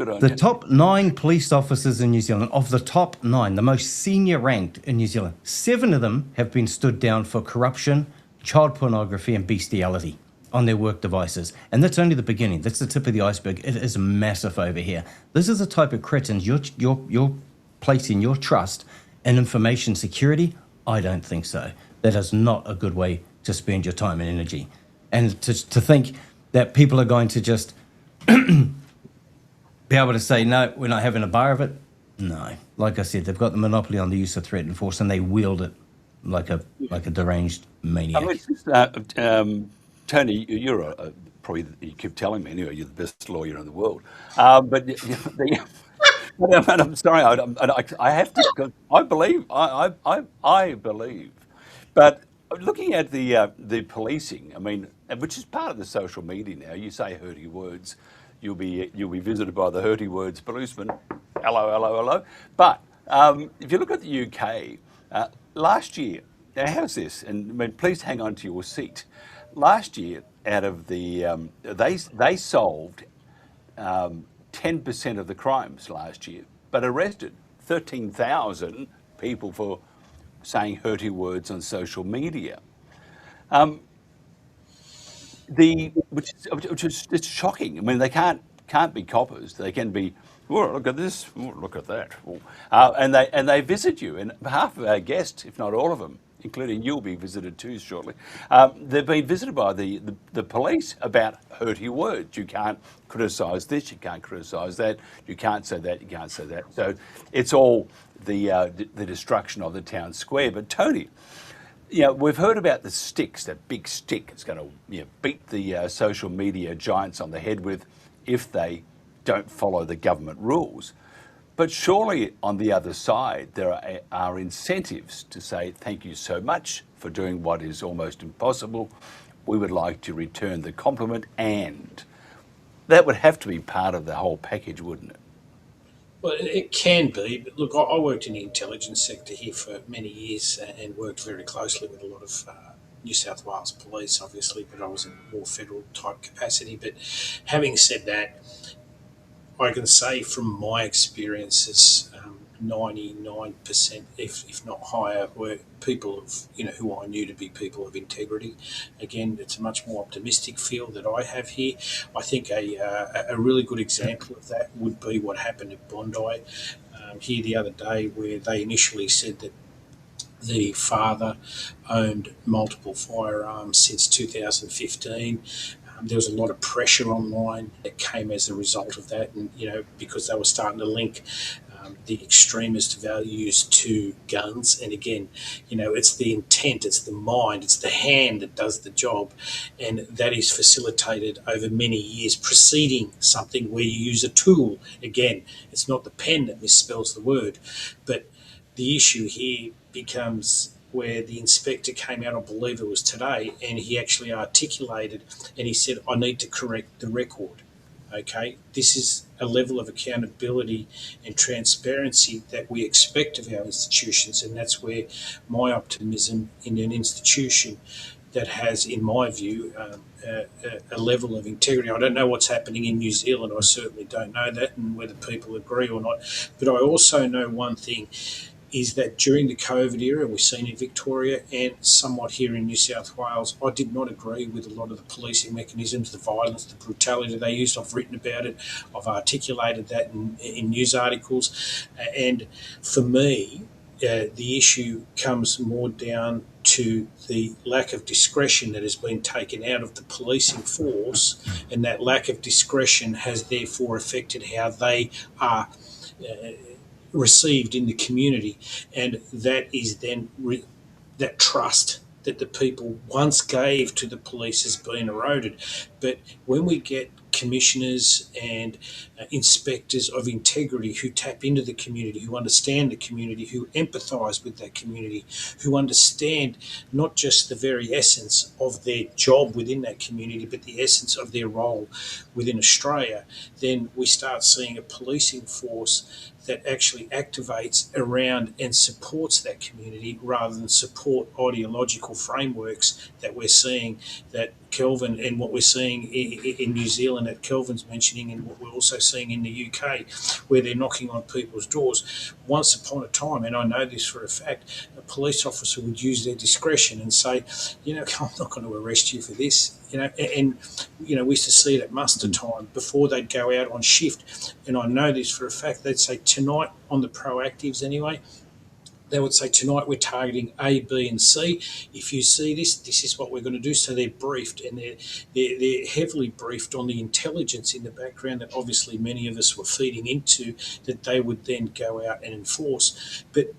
Speaker 5: on
Speaker 8: The
Speaker 5: you.
Speaker 8: top 9 police officers in New Zealand, of the top 9, the most senior ranked in New Zealand, 7 of them have been stood down for corruption, child pornography and bestiality on their work devices. And that's only the beginning. That's the tip of the iceberg. It is massive over here. This is the type of cretins you're placing your trust in information security. I don't think so. That is not a good way to spend your time and energy. And to think that people are going to just be able to say, no, we're not having a bar of it. No. Like I said, they've got the monopoly on the use of threat and force, and they wield it like a deranged maniac.
Speaker 5: Tony, you're probably, you keep telling me anyway, you're the best lawyer in the world. But I'm sorry, I have to. I believe. I believe. But looking at the policing, I mean, which is part of the social media now. You say hurty words, you'll be visited by the hurty words policeman. Hello, hello, hello. But if you look at the UK, last year, now how's this? And I mean, please hang on to your seat. Last year, out of the they solved 10% of the crimes last year, but arrested 13,000 people for saying hurty words on social media. Which is it's shocking. I mean, they can't be coppers. They can be. Oh, look at this. Oh, look at that. And they visit you. And half of our guests, if not all of them, including you'll be visited too shortly. They've been visited by the police about hurty words. You can't criticise this, you can't criticise that, you can't say that, you can't say that. So it's all the destruction of the town square. But Tony, we've heard about the sticks, that big stick it's going to beat the social media giants on the head with if they don't follow the government rules. But surely on the other side, there are incentives to say, thank you so much for doing what is almost impossible. We would like to return the compliment, and that would have to be part of the whole package, wouldn't it?
Speaker 6: Well, it can be, but look, I worked in the intelligence sector here for many years and worked very closely with a lot of New South Wales police, obviously, but I was in a more federal type capacity. But having said that, I can say from my experiences 99%, if not higher, were people of, who I knew to be people of integrity. Again, it's a much more optimistic feel that I have here. I think a really good example of that would be what happened at Bondi here the other day, where they initially said that the father owned multiple firearms since 2015. There was a lot of pressure online that came as a result of that, and because they were starting to link the extremist values to guns. And again, it's the intent, it's the mind, it's the hand that does the job, and that is facilitated over many years preceding something where you use a tool. Again, it's not the pen that misspells the word, but the issue here becomes where the inspector came out, I believe it was today, and he actually articulated and he said, I need to correct the record. Okay, this is a level of accountability and transparency that we expect of our institutions, and that's where my optimism in an institution that has, in my view, a level of integrity. I don't know what's happening in New Zealand. I certainly don't know that, and whether people agree or not. But I also know one thing, is that during the COVID era, we've seen in Victoria and somewhat here in New South Wales, I did not agree with a lot of the policing mechanisms, the violence, the brutality they used. I've written about it. I've articulated that in news articles. And for me, the issue comes more down to the lack of discretion that has been taken out of the policing force, and that lack of discretion has therefore affected how they are received in the community, and that is then that trust that the people once gave to the police has been eroded. But when we get commissioners and inspectors of integrity who tap into the community, who understand the community, who empathise with that community, who understand not just the very essence of their job within that community, but the essence of their role within Australia, then we start seeing a policing force that actually activates around and supports that community rather than support ideological frameworks that we're seeing that Kelvin, and what we're seeing in New Zealand that Kelvin's mentioning, and what we're also seeing in the UK, where they're knocking on people's doors. Once upon a time, and I know this for a fact, a police officer would use their discretion and say, I'm not going to arrest you for this. And we used to see it at muster time before they'd go out on shift. And I know this for a fact. They'd say, tonight, on the proactives anyway, they would say, tonight we're targeting A, B, and C. If you see this, this is what we're going to do. So they're briefed, and they're heavily briefed on the intelligence in the background that obviously many of us were feeding into, that they would then go out and enforce. But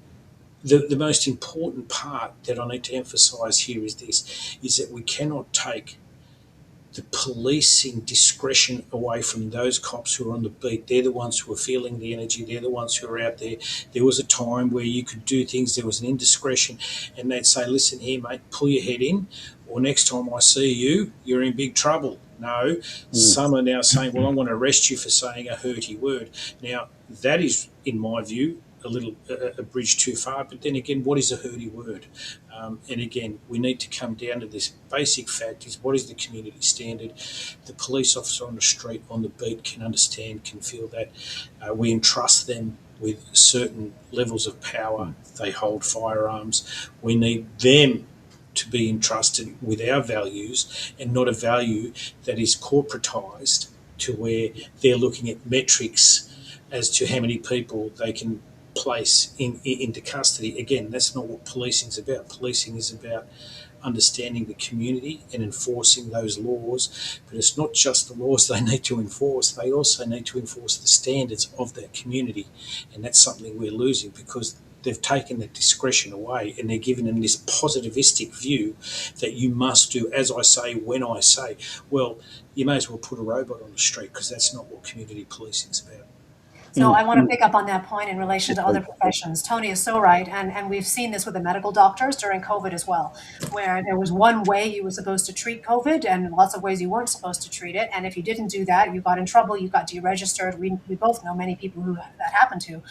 Speaker 6: the most important part that I need to emphasise here is this, is that we cannot take the policing discretion away from those cops who are on the beat. They're the ones who are feeling the energy. They're the ones who are out there. There was a time where you could do things, there was an indiscretion, and they'd say, listen here, mate, pull your head in, or next time I see you, you're in big trouble. No, some are now saying, well, I'm going to arrest you for saying a hurty word. Now, that is, in my view, a bridge too far. But then again, what is a hurty word? And again, we need to come down to this basic fact, is what is the community standard? The police officer on the street, on the beat, can understand, can feel that. We entrust them with certain levels of power. They hold firearms. We need them to be entrusted with our values, and not a value that is corporatised to where they're looking at metrics as to how many people they can place into custody. Again, that's not what policing is about. Policing is about understanding the community and enforcing those laws. But it's not just the laws they need to enforce, they also need to enforce the standards of that community. And that's something we're losing, because they've taken that discretion away, and they're given in this positivistic view that you must do as I say, when I say. Well, you may as well put a robot on the street, because that's not what community policing is about.
Speaker 7: So I want to pick up on that point in relation to other professions. Tony is so right, and we've seen this with the medical doctors during COVID as well, where there was one way you were supposed to treat COVID and lots of ways you weren't supposed to treat it. And if you didn't do that, you got in trouble, you got deregistered. We both know many people who that happened to.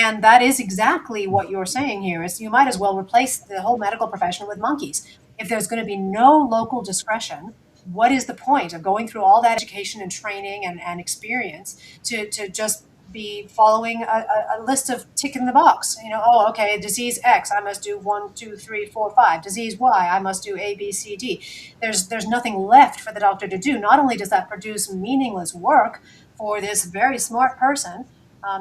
Speaker 7: And that is exactly what you're saying here, is you might as well replace the whole medical profession with monkeys. If there's going to be no local discretion, what is the point of going through all that education and training and experience to just be following a list of tick in the box. Oh, okay, disease X, I must do 1, 2, 3, 4, 5. Disease Y, I must do A, B, C, D. There's nothing left for the doctor to do. Not only does that produce meaningless work for this very smart person,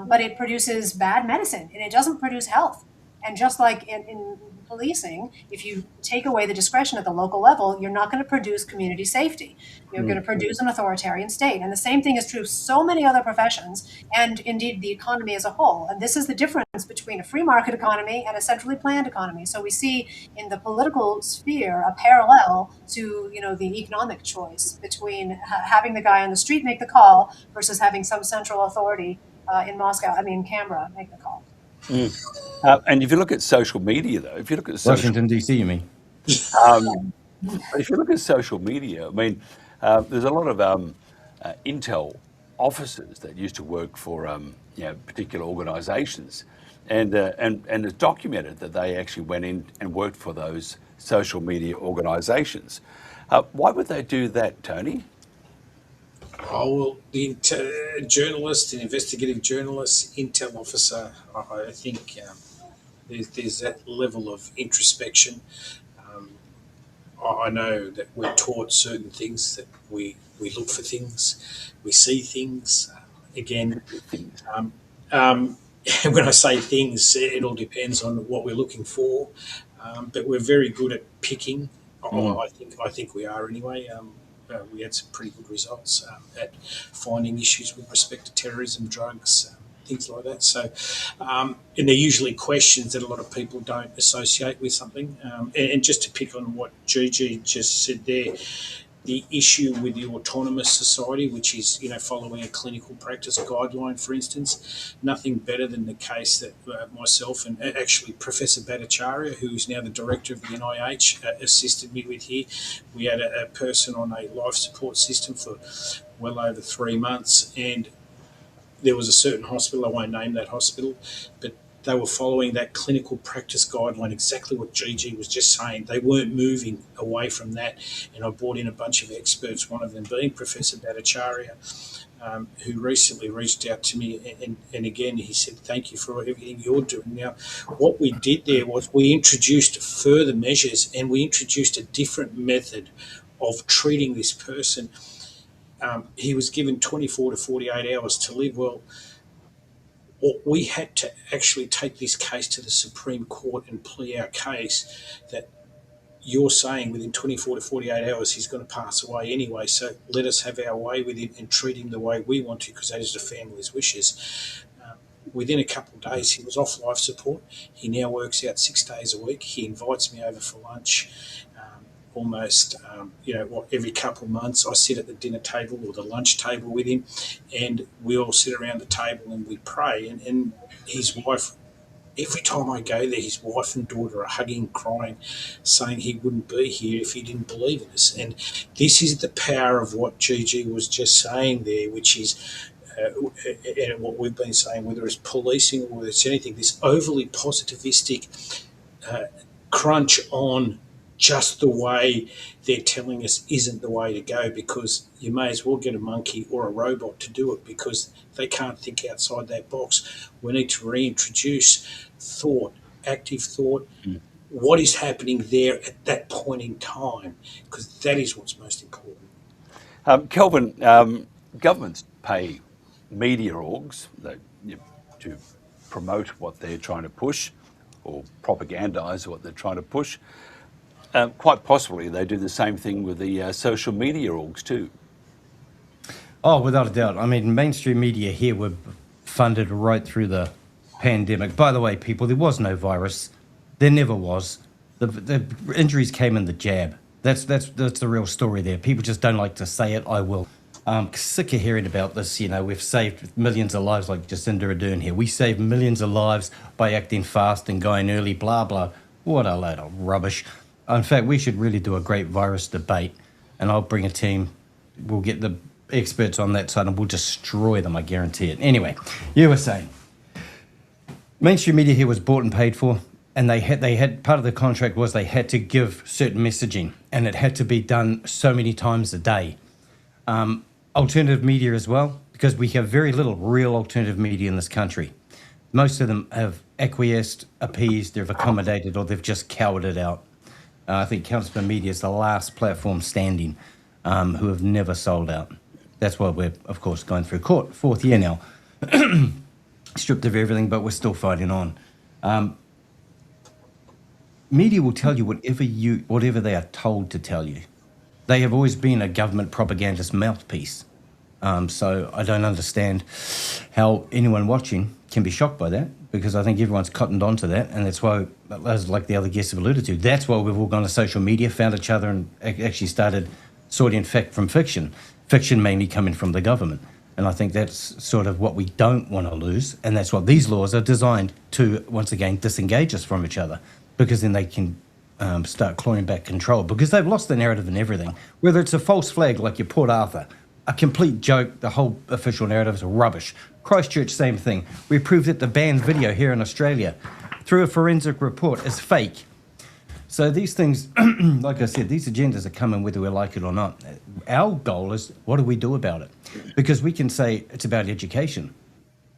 Speaker 7: but it produces bad medicine and it doesn't produce health. And just like in policing, if you take away the discretion at the local level, you're not going to produce community safety. You're going to produce an authoritarian state. And the same thing is true of so many other professions and indeed the economy as a whole. And this is the difference between a free market economy and a centrally planned economy. So we see in the political sphere a parallel to, the economic choice between having the guy on the street make the call versus having some central authority in Canberra make the call.
Speaker 5: And if you look at social media, though,
Speaker 8: Washington, D.C., you mean?
Speaker 5: If you look at social media, there's a lot of intel officers that used to work for particular organisations, and it's documented that they actually went in and worked for those social media organisations. Why would they do that, Tony?
Speaker 6: Oh, well, the journalist, an investigative journalist, intel officer, I think there's that level of introspection. I know that we're taught certain things, that we look for things, we see things. Again, when I say things, it all depends on what we're looking for. But we're very good at picking. I think we are anyway. We had some pretty good results at finding issues with respect to terrorism, drugs, things like that. So, and they're usually questions that a lot of people don't associate with something. And just to pick on what Gigi just said there, the issue with the autonomous society, which is, following a clinical practice guideline, for instance, nothing better than the case that myself and actually Professor Bhattacharya, who is now the director of the NIH, assisted me with here. We had a person on a life support system for well over 3 months, and there was a certain hospital, I won't name that hospital, but they were following that clinical practice guideline, exactly what Gigi was just saying. They weren't moving away from that. And I brought in a bunch of experts, one of them being Professor Bhattacharya, who recently reached out to me. And again, he said, thank you for everything you're doing. Now, what we did there was we introduced further measures, and we introduced a different method of treating this person. He was given 24 to 48 hours to live. Well, we had to actually take this case to the Supreme Court and plea our case that you're saying within 24 to 48 hours he's going to pass away anyway, so let us have our way with him and treat him the way we want to, because that is the family's wishes. Within a couple of days, he was off life support. He now works out 6 days a week. He invites me over for lunch almost, every couple of months. I sit at the dinner table or the lunch table with him, and we all sit around the table and we pray. And his wife, every time I go there, his wife and daughter are hugging, crying, saying he wouldn't be here if he didn't believe in us. And this is the power of what Gigi was just saying there, which is and what we've been saying, whether it's policing or whether it's anything, this overly positivistic crunch on just the way they're telling us isn't the way to go, because you may as well get a monkey or a robot to do it, because they can't think outside that box. We need to reintroduce thought, active thought, what is happening there at that point in time, because that is what's most important.
Speaker 5: Kelvin, governments pay media orgs to promote what they're trying to push or propagandise what they're trying to push. Quite possibly they do the same thing with the social media orgs too.
Speaker 8: Oh, without a doubt. I mean, mainstream media here were funded right through the pandemic. By the way, people, there was no virus. There never was. The injuries came in the jab. That's the real story there. People just don't like to say it. I will. I'm sick of hearing about this. We've saved millions of lives, like Jacinda Ardern here. We saved millions of lives by acting fast and going early, blah, blah. What a load of rubbish. In fact, we should really do a great virus debate, and I'll bring a team. We'll get the experts on that side and we'll destroy them, I guarantee it. Anyway, you were saying mainstream media here was bought and paid for, and they had part of the contract was they had to give certain messaging, and it had to be done so many times a day. Alternative media as well, because we have very little real alternative media in this country. Most of them have acquiesced, appeased, they've accommodated, or they've just cowered it out. I think Counterspin Media is the last platform standing who have never sold out. That's why we're, of course, going through court, 4th year now, stripped of everything, but we're still fighting on. Media will tell you whatever they are told to tell you. They have always been a government propagandist mouthpiece. So I don't understand how anyone watching can be shocked by that, because I think everyone's cottoned onto that, and that's why, as like the other guests have alluded to, that's why we've all gone to social media, found each other, and actually started sorting fact from fiction. Fiction mainly coming from the government. And I think that's sort of what we don't want to lose, and that's what these laws are designed to, once again, disengage us from each other, because then they can start clawing back control, because they've lost the narrative and everything. Whether it's a false flag like your Port Arthur, a complete joke, the whole official narrative is rubbish. Christchurch, same thing. We proved that the banned video here in Australia, through a forensic report, is fake. So these things, like I said, these agendas are coming whether we like it or not. Our goal is, what do we do about it? Because we can say it's about education.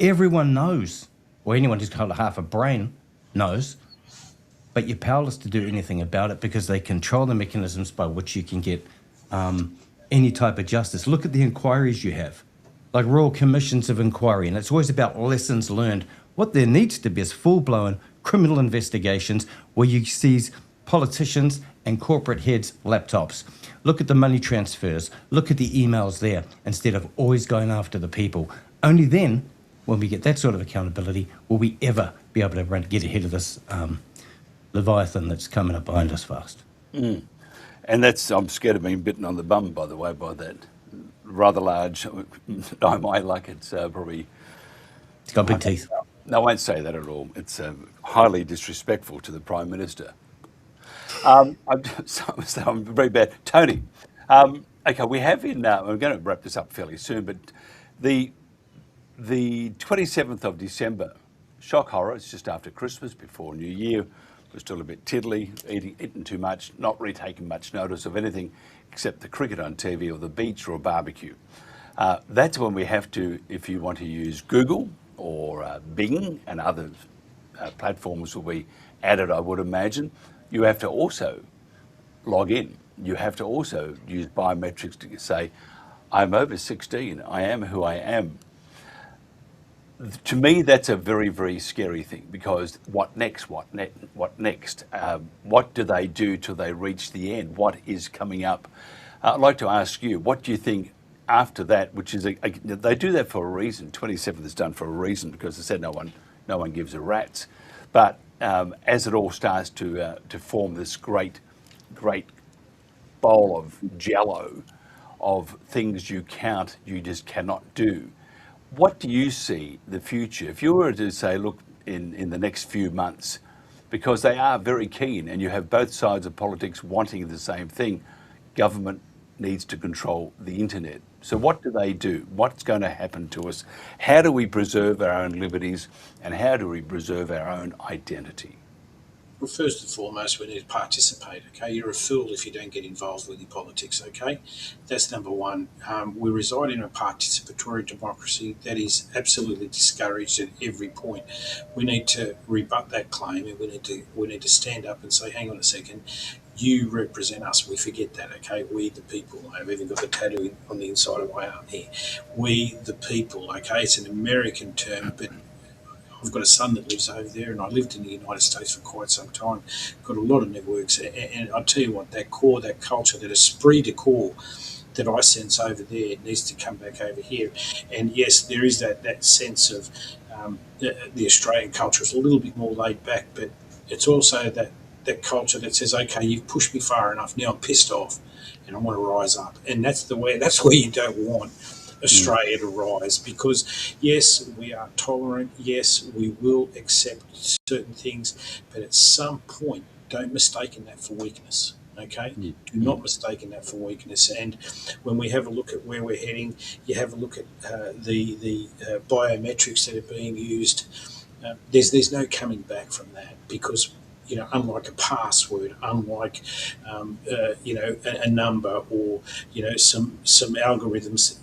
Speaker 8: Everyone knows, or anyone who's got half a brain knows, but you're powerless to do anything about it, because they control the mechanisms by which you can get any type of justice. Look at the inquiries you have, like Royal Commissions of Inquiry, and it's always about lessons learned. What there needs to be is full-blown criminal investigations where you seize politicians and corporate heads' laptops. Look at the money transfers, look at the emails there, instead of always going after the people. Only then, when we get that sort of accountability, will we ever be able to get ahead of this Leviathan that's coming up behind us fast.
Speaker 5: And that's, I'm scared of being bitten on the bum, by the way, by that rather large, I might like it's probably...
Speaker 8: It's got big teeth.
Speaker 5: No, I won't say that at all. It's highly disrespectful to the Prime Minister. I'm very bad. Tony, okay, we have in, we're going to wrap this up fairly soon, but the 27th of December, shock horror, it's just after Christmas, before New Year. We're still a bit tiddly, eating too much, not really taking much notice of anything except the cricket on TV or the beach or a barbecue. That's when we have to, if you want to use Google or Bing and other platforms will be added, I would imagine, you have to also log in. You have to also use biometrics to say, I'm over 16, I am who I am. To me, that's a very, very scary thing, because what next? What next? What do they do till they reach the end? What is coming up? I'd like to ask you, what do you think after that, which is, they do that for a reason. 27th is done for a reason, because they said no one gives a rat's. But as it all starts to form this great bowl of jello of things you just cannot do, what do you see the future? If you were to say, look, in the next few months, because they are very keen, and you have both sides of politics wanting the same thing, government needs to control the internet. So what do they do? What's going to happen to us? How do we preserve our own liberties, and how do we preserve our own identity?
Speaker 6: Well, first and foremost, we need to participate, okay? You're a fool if you don't get involved with your politics, okay? That's number one. We reside in a participatory democracy that is absolutely discouraged at every point. We need to rebut that claim, and we need to stand up and say, hang on a second, you represent us. We forget that, okay? We the people. I've even got the tattoo on the inside of my arm here. We the people, okay? It's an American term, but I've got a son that lives over there, and I lived in the United States for quite some time. Got a lot of networks, and I'll tell you what, that core, that culture, that esprit de corps that I sense over there needs to come back over here. And yes, there is that sense of the Australian culture is a little bit more laid back, but it's also that culture that says, okay, you've pushed me far enough, now I'm pissed off and I want to rise up. And that's where you don't want Australia to rise, because yes, we are tolerant, yes, we will accept certain things, but at some point, don't mistake that for weakness. Okay, do not mistake that for weakness. And when we have a look at where we're heading, you have a look at the biometrics that are being used. There's no coming back from that, because unlike a password, unlike a number, or some algorithms,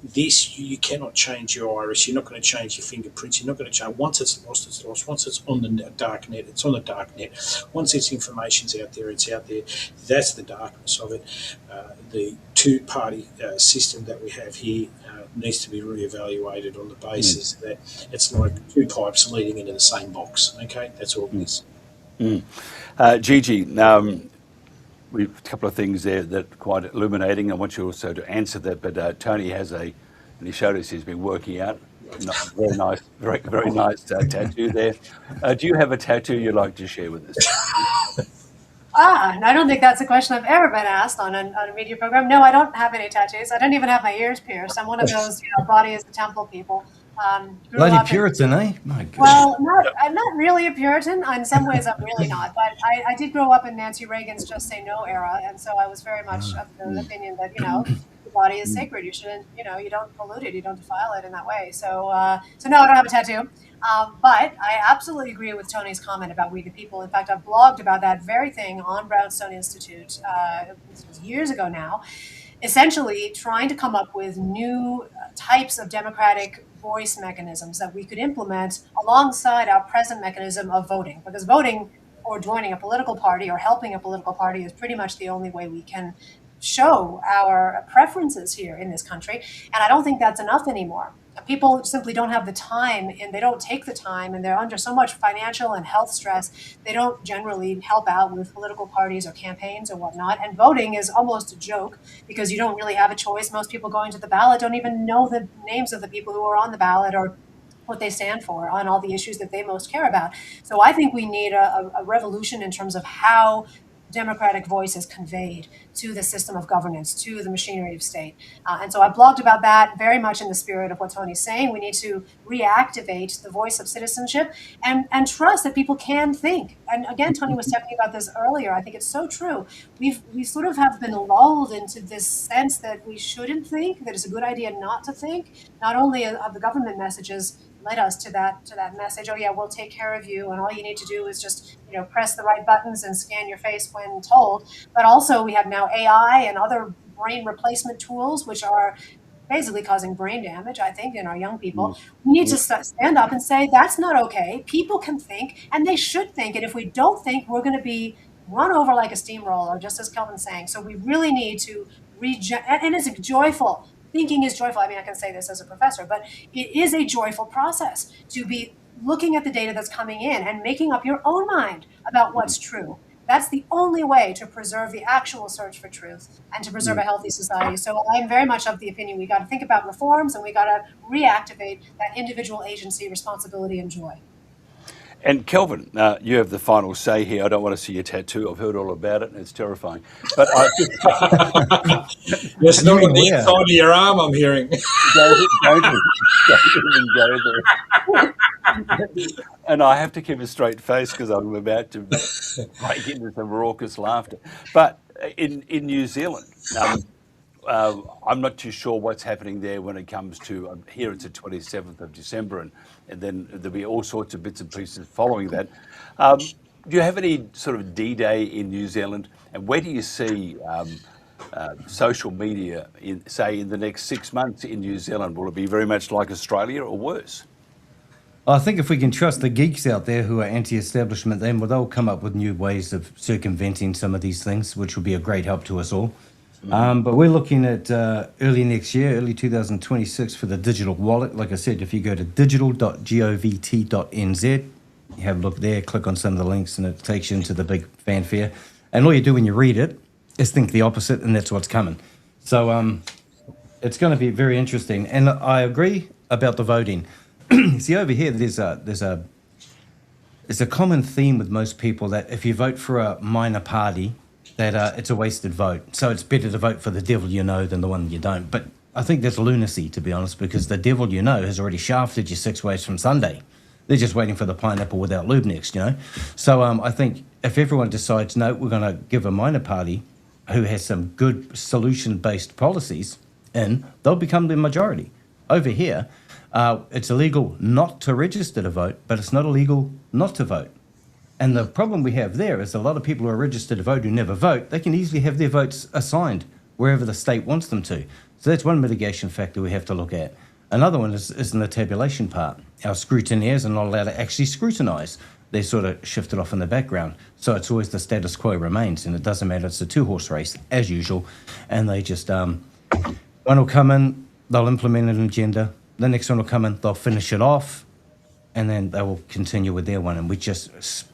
Speaker 6: This, you cannot change your iris. You're not going to change your fingerprints. You're not going to change. Once it's lost, it's lost. Once it's on the dark net, it's on the dark net. Once its information's out there, it's out there. That's the darkness of it. The two-party system that we have here needs to be reevaluated on the basis that it's like two pipes leading into the same box. Okay, that's all it is.
Speaker 5: Gigi, we've a couple of things there that are quite illuminating. I want you also to answer that, but Tony has and he showed us he's been working out. Very nice, very nice tattoo there. Do you have a tattoo you'd like to share with us?
Speaker 7: And I don't think that's a question I've ever been asked on a media program. No, I don't have any tattoos. I don't even have my ears pierced. I'm one of those, body is the temple people.
Speaker 8: Bloody Puritan, eh? My goodness.
Speaker 7: Well, I'm not really a Puritan. In some ways, I'm really not. But I did grow up in Nancy Reagan's Just Say No era, and so I was very much of the opinion that, the body is sacred. You shouldn't, you don't pollute it, you don't defile it in that way. So no, I don't have a tattoo. But I absolutely agree with Tony's comment about We the People. In fact, I've blogged about that very thing on Brownstone Institute years ago now, essentially trying to come up with new types of democratic voice mechanisms that we could implement alongside our present mechanism of voting. Because voting or joining a political party or helping a political party is pretty much the only way we can show our preferences here in this country. And I don't think that's enough anymore. People simply don't have the time, and they don't take the time, and they're under so much financial and health stress, they don't generally help out with political parties or campaigns or whatnot. And voting is almost a joke because you don't really have a choice. Most people going to the ballot don't even know the names of the people who are on the ballot or what they stand for on all the issues that they most care about. So I think we need a revolution in terms of how democratic voice is conveyed to the system of governance, to the machinery of state. And so I blogged about that very much in the spirit of what Tony's saying. We need to reactivate the voice of citizenship and trust that people can think. And again, Tony was talking about this earlier. I think it's so true. We sort of have been lulled into this sense that we shouldn't think, that it's a good idea not to think. Not only are the government messages led us to that message, oh yeah, we'll take care of you, and all you need to do is just press the right buttons and scan your face when told. But also we have now AI and other brain replacement tools which are basically causing brain damage, I think, in our young people. We need to stand up and say that's not okay. People can think, and they should think, and if we don't think, we're going to be run over like a steamroller, just as Kelvin's saying. So we really need to and it's joyful. Thinking is joyful. I mean, I can say this as a professor, but it is a joyful process to be looking at the data that's coming in and making up your own mind about what's true. That's the only way to preserve the actual search for truth and to preserve a healthy society. So I'm very much of the opinion we got to think about reforms, and we got to reactivate that individual agency, responsibility, and joy.
Speaker 5: And Kelvin, you have the final say here. I don't want to see your tattoo. I've heard all about it, and it's terrifying. But
Speaker 6: it's not on the inside of your arm, I'm hearing.
Speaker 5: Don't even go there. And I have to keep a straight face because I'm about to break into some raucous laughter. But in New Zealand, I'm not too sure what's happening there when it comes to, here it's the 27th of December, and then there'll be all sorts of bits and pieces following that. Do you have any sort of D-Day in New Zealand, and where do you see social media, in the next 6 months in New Zealand? Will it be very much like Australia or worse?
Speaker 8: I think if we can trust the geeks out there who are anti-establishment, then they'll come up with new ways of circumventing some of these things, which will be a great help to us all. But we're looking at early next year, early 2026 for the digital wallet. Like I said, if you go to digital.govt.nz, you have a look there, click on some of the links, and it takes you into the big fanfare. And all you do when you read it is think the opposite, and that's what's coming. So it's going to be very interesting. And I agree about the voting. See, over here, there's a common theme with most people that if you vote for a minor party, that it's a wasted vote. So it's better to vote for the devil you know than the one you don't. But I think that's lunacy, to be honest, because the devil you know has already shafted you 6 ways from Sunday. They're just waiting for the pineapple without lube next, So I think if everyone decides, no, we're going to give a minor party who has some good solution-based policies in, they'll become the majority. Over here, it's illegal not to register to vote, but it's not illegal not to vote. And the problem we have there is a lot of people who are registered to vote who never vote, they can easily have their votes assigned wherever the state wants them to. So that's one mitigation factor we have to look at. Another one is in the tabulation part. Our scrutineers are not allowed to actually scrutinise. They're sort of shifted off in the background. So it's always the status quo remains, and it doesn't matter. It's a two-horse race, as usual. And they just, one will come in, they'll implement an agenda. The next one will come in, they'll finish it off, and then they will continue with their one. And we just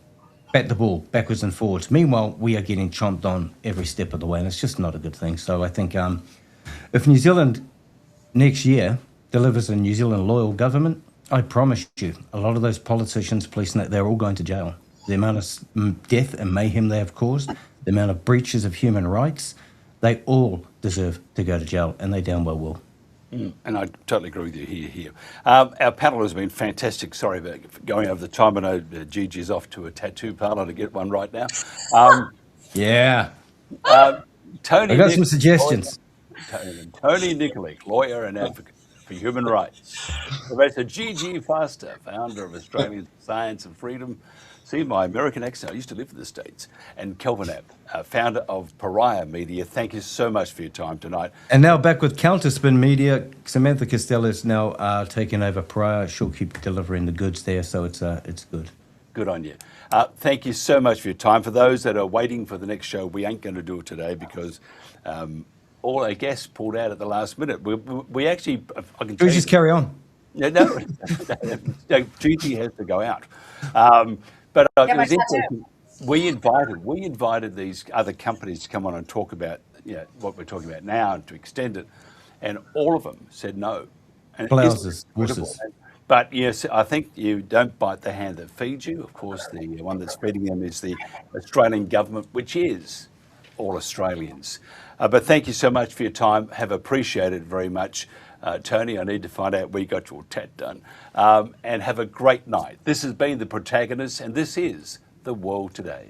Speaker 8: bat the ball backwards and forwards. Meanwhile, we are getting chomped on every step of the way, and it's just not a good thing. So I think if New Zealand next year delivers a New Zealand loyal government, I promise you, a lot of those politicians, police, they're all going to jail. The amount of death and mayhem they have caused, the amount of breaches of human rights, they all deserve to go to jail, and they damn well will.
Speaker 5: And I totally agree with you here. Our panel has been fantastic. Sorry about going over the time. I know Gigi's off to a tattoo parlour to get one right now.
Speaker 8: Yeah.
Speaker 5: Tony,
Speaker 8: I got some suggestions.
Speaker 5: Tony Nikolic, lawyer and advocate for human rights. Professor Gigi Foster, founder of Australian Science and Freedom. See, my American accent, I used to live in the States. And Kelvin App, founder of Pariah Media. Thank you so much for your time tonight.
Speaker 8: And now back with Counterspin Media. Samantha Costello is now taking over Pariah. She'll keep delivering the goods there, so it's good.
Speaker 5: Good on you. Thank you so much for your time. For those that are waiting for the next show, we ain't going to do it today because all our guests pulled out at the last minute. We actually, I can tell
Speaker 8: you just carry on.
Speaker 5: Yeah, no, Gigi has to go out. But it was interesting. We invited these other companies to come on and talk about what we're talking about now and to extend it, and all of them said no. And
Speaker 8: Blouses.
Speaker 5: But yes, I think you don't bite the hand that feeds you. Of course, the one that's feeding them is the Australian government, which is all Australians. But thank you so much for your time. Have appreciated it very much. Tony, I need to find out where you got your tat done. And have a great night. This has been The Protagonists, and this is The World Today.